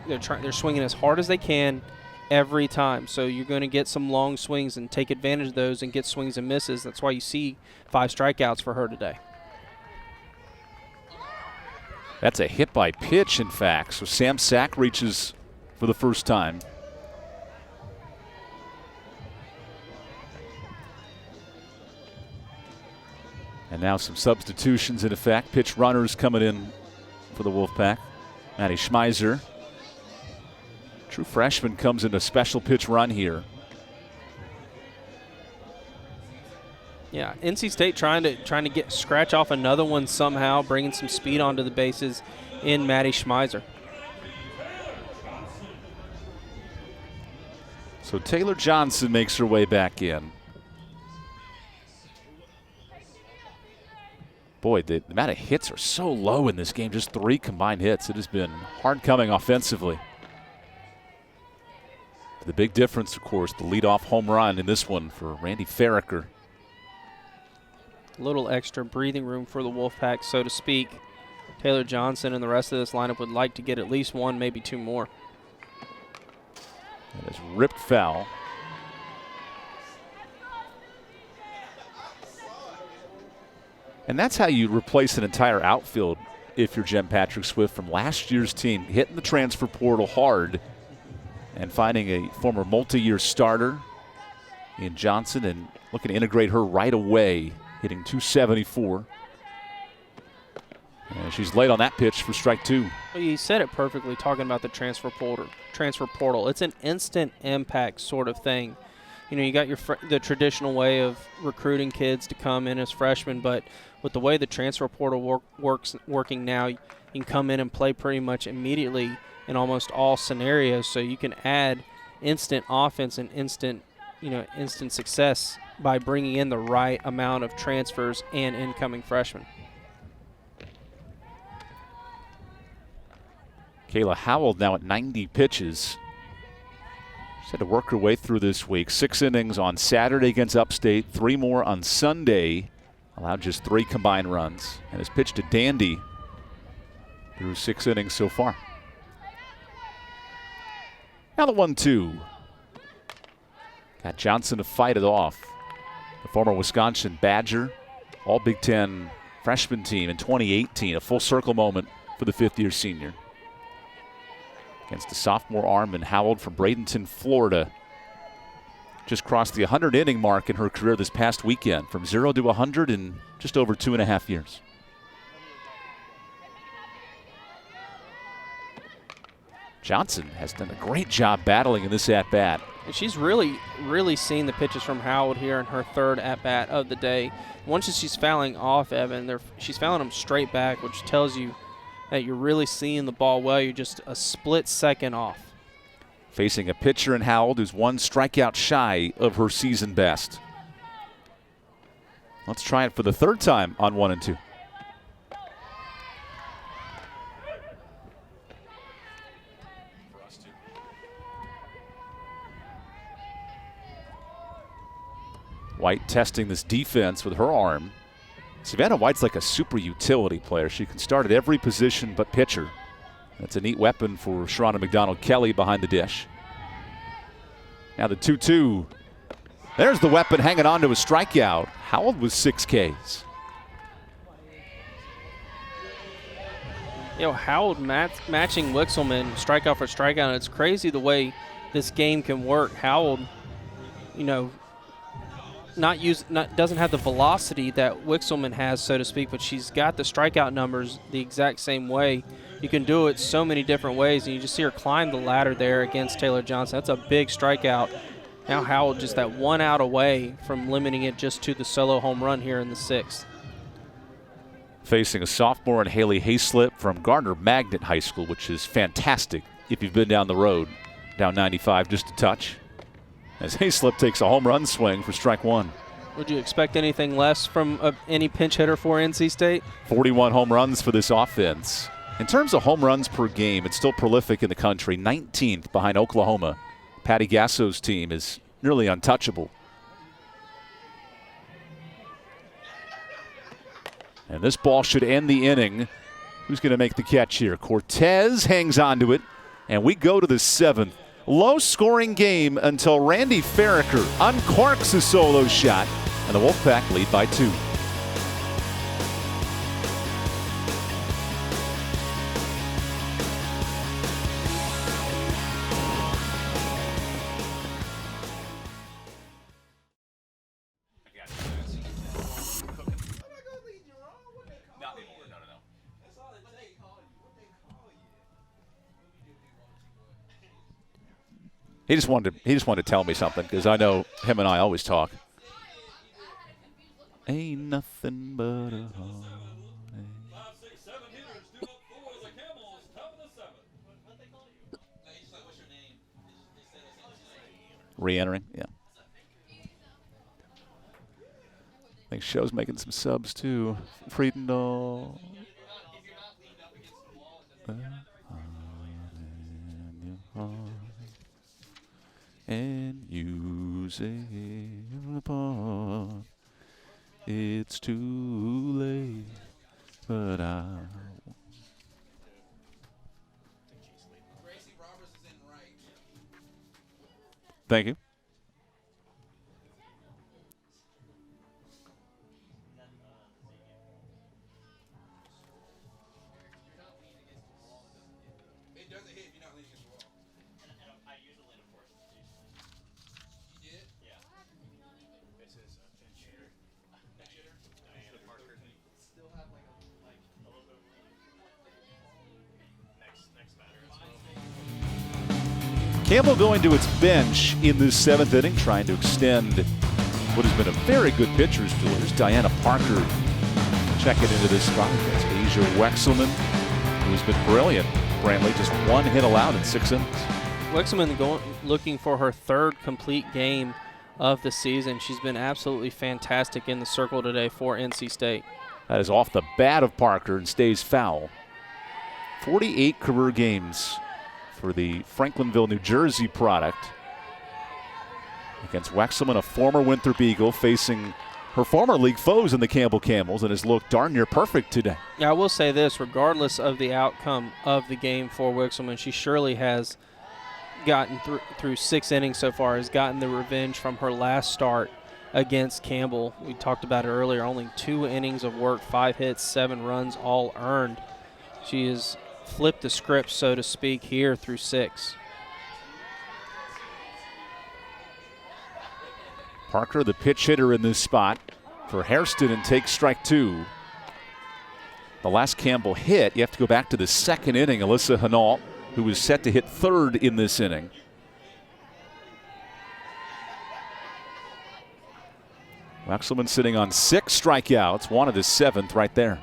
Speaker 2: they're swinging as hard as they can every time. So you're going to get some long swings and take advantage of those and get swings and misses. That's why you see 5 strikeouts for her today.
Speaker 1: That's a hit by pitch, in fact. So Sam Sack reaches for the first time. And now some substitutions in effect. Pitch runners coming in for the Wolfpack. Maddie Schmeiser, true freshman, comes in a special pitch run here.
Speaker 2: Yeah, NC State trying to scratch off another one somehow, bringing some speed onto the bases in Maddie Schmeiser.
Speaker 1: So Taylor Johnson makes her way back in. Boy, the amount of hits are so low in this game, just 3 combined hits. It has been hard coming offensively. The big difference, of course, the leadoff home run in this one for Randy Ferricker.
Speaker 2: A little extra breathing room for the Wolfpack, so to speak. Taylor Johnson and the rest of this lineup would like to get at least 1, maybe 2 more.
Speaker 1: That is ripped foul. And that's how you replace an entire outfield if you're Jen Patrick Swift from last year's team, hitting the transfer portal hard and finding a former multi-year starter in Johnson and looking to integrate her right away, hitting .274. And she's late on that pitch for strike 2.
Speaker 2: Well, you said it perfectly talking about the transfer portal. It's an instant impact sort of thing. You got the traditional way of recruiting kids to come in as freshmen, but with the way the transfer portal working now, you can come in and play pretty much immediately in almost all scenarios. So you can add instant offense and instant success by bringing in the right amount of transfers and incoming freshmen.
Speaker 1: Kayla Howell now at 90 pitches. She's had to work her way through this week. 6 innings on Saturday against Upstate, 3 more on Sunday Allowed just 3 combined runs and has pitched a dandy through 6 innings so far. Now the 1-2. Got Johnson to fight it off. The former Wisconsin Badger, all Big Ten freshman team in 2018. A full circle moment for the 5th-year senior. Against the sophomore Armin Howell from Bradenton, Florida. Just crossed the 100-inning mark in her career this past weekend, from 0 to 100 in just over 2.5 years. Johnson has done a great job battling in this at-bat.
Speaker 2: And she's really seen the pitches from Howard here in her 3rd at-bat of the day. Once she's fouling off, Evan, she's fouling them straight back, which tells you that you're really seeing the ball well. You're just a split second off.
Speaker 1: Facing a pitcher in Howell who's 1 strikeout shy of her season best. Let's try it for the 3rd time on 1-2. White testing this defense with her arm. Savannah White's like a super utility player. She can start at every position but pitcher. That's a neat weapon for Sharona McDonald-Kelly behind the dish. Now the 2-2. There's the weapon hanging on to a strikeout. Howell with 6 Ks.
Speaker 2: Howell matching Wixelman strikeout for strikeout. And it's crazy the way this game can work. Howell, doesn't have the velocity that Wixelman has, so to speak, but she's got the strikeout numbers the exact same way. You can do it so many different ways, and you just see her climb the ladder there against Taylor Johnson. That's a big strikeout. Now Howell just that 1 out away from limiting it just to the solo home run here in the 6th.
Speaker 1: Facing a sophomore in Haley Hayslip from Gardner Magnet High School, which is fantastic if you've been down the road, down 95 just a touch. As Hayslip takes a home run swing for strike 1.
Speaker 2: Would you expect anything less from any pinch hitter for NC State?
Speaker 1: 41 home runs for this offense. In terms of home runs per game, it's still prolific in the country, 19th behind Oklahoma. Patty Gasso's team is nearly untouchable. And this ball should end the inning. Who's going to make the catch here? Cortez hangs on to it, and we go to the 7th. Low-scoring game until Randy Ferricker uncorks a solo shot, and the Wolfpack lead by 2. He just wanted to tell me something, because I know him and I always talk. Ain't nothing but a heartache.
Speaker 3: 5, 6, 7 hitters do up for the Camels, top of the 7th.
Speaker 4: What's your name? They said it's
Speaker 1: Re-entering, yeah. I think Show's making some subs too. Friedendall. And use it apart. It's too late, but I.
Speaker 4: Gracie Roberts is in right.
Speaker 1: Thank you.
Speaker 4: It doesn't hit if you're not leaning against the wall.
Speaker 6: And I use a lean, of course.
Speaker 4: You did?
Speaker 6: Yeah. This is a pinch hitter. Pinch hitter? Diana Parker. Still have like a little bit of next batter.
Speaker 1: Campbell going to its bench in the 7th inning, trying to extend what has been a very good pitcher's duel. Here's Diana Parker checking into this spot against Asia Wexelman, who's been brilliant. Brantley just 1 hit allowed in 6 innings.
Speaker 2: Wexelman looking for her 3rd complete game of the season. She's been absolutely fantastic in the circle today for NC State.
Speaker 1: That is off the bat of Parker and stays foul. 48 career games for the Franklinville, New Jersey product. Against Wexelman, a former Winthrop Eagle, facing her former league foes in the Campbell Camels and has looked darn near perfect today.
Speaker 2: Yeah, I will say this, regardless of the outcome of the game for Wixelman, she surely has gotten through 6 innings so far, has gotten the revenge from her last start against Campbell. We talked about it earlier, only 2 innings of work, 5 hits, 7 runs, all earned. She has flipped the script, so to speak, here through 6.
Speaker 1: Parker, the pitch hitter in this spot for Hairston, and takes strike 2. The last Campbell hit, you have to go back to the 2nd inning. Alyssa Hinault, who was set to hit 3rd in this inning. Wexelman sitting on 6 strikeouts, wanted his 7th right there.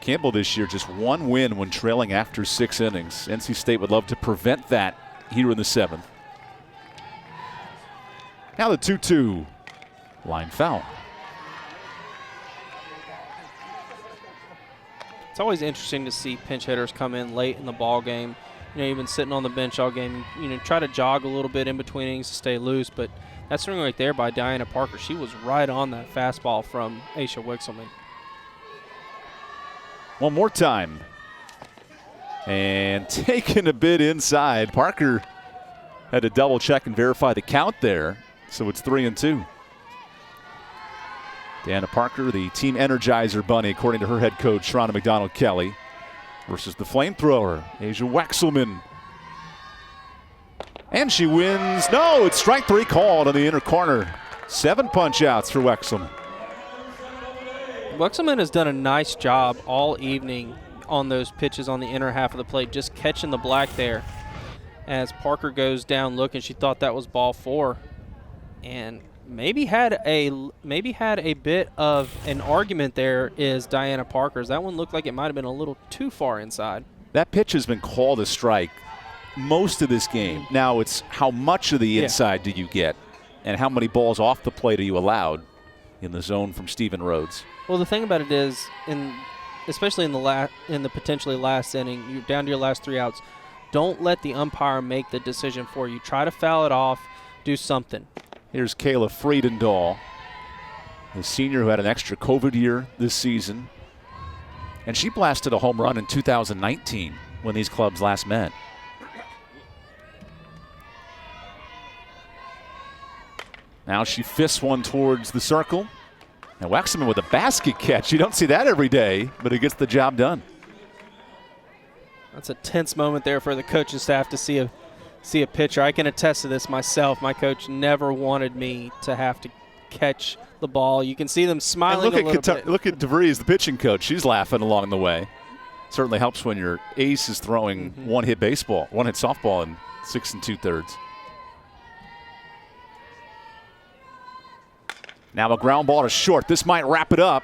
Speaker 1: Campbell this year just 1 win when trailing after 6 innings. NC State would love to prevent that here in the 7th. Now the 2-2. Line foul.
Speaker 2: It's always interesting to see pinch hitters come in late in the ball game. You know, you've been sitting on the bench all game. You know, try to jog a little bit in between innings to stay loose. But that swing right there by Diana Parker, she was right on that fastball from Aisha Wixelman.
Speaker 1: One more time. And taking a bit inside. Parker had to double check and verify the count there. So it's 3-2. Diana Parker, the team energizer bunny, according to her head coach, Sharonda McDonald-Kelly, versus the flamethrower, Asia Wexelman. And she wins. No, it's strike 3 called on the inner corner. 7 punch outs for Wexelman.
Speaker 2: Wexelman has done a nice job all evening on those pitches on the inner half of the plate, just catching the black there. As Parker goes down looking, she thought that was ball 4, and maybe had a bit of an argument there is Diana Parker's. That one looked like it might have been a little too far inside.
Speaker 1: That pitch has been called a strike most of this game. Now it's how much of the inside do you get, and how many balls off the plate are you allowed in the zone from Stephen Rhodes.
Speaker 2: Well, the thing about it is, especially in the potentially last inning, you're down to your last 3 outs. Don't let the umpire make the decision for you. Try to foul it off. Do something.
Speaker 1: Here's Kayla Friedendahl, the senior who had an extra COVID year this season. And she blasted a home run in 2019 when these clubs last met. Now she fists one towards the circle. And Wexelman with a basket catch. You don't see that every day, but it gets the job done.
Speaker 2: That's a tense moment there for the coaching staff to see a pitcher. I can attest to this myself. My coach never wanted me to have to catch the ball. You can see them smiling a little bit.
Speaker 1: Look at DeVries, the pitching coach. She's laughing along the way. Certainly helps when your ace is throwing one-hit softball in 6 2/3. Now a ground ball to short. This might wrap it up.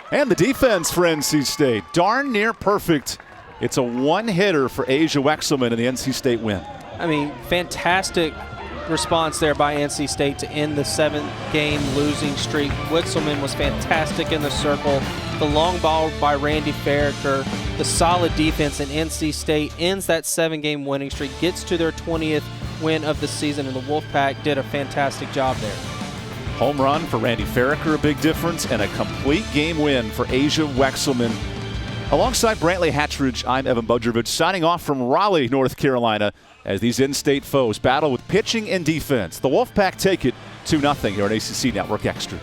Speaker 1: And the defense for NC State, darn near perfect. It's a one-hitter for Asia Wexelman in the NC State win.
Speaker 2: I mean, fantastic response there by NC State to end the 7-game losing streak. Wixelman was fantastic in the circle. The long ball by Randy Ferricker, the solid defense in NC State ends that 7-game winning streak, gets to their 20th win of the season, and the Wolfpack did a fantastic job there.
Speaker 1: Home run for Randy Ferricker, a big difference, and a complete game win for Asia Wexelman. Alongside Brantley Hatridge, I'm Evan Budrovich, signing off from Raleigh, North Carolina, as these in-state foes battle with pitching and defense. The Wolfpack take it 2-0 here on ACC Network Extra.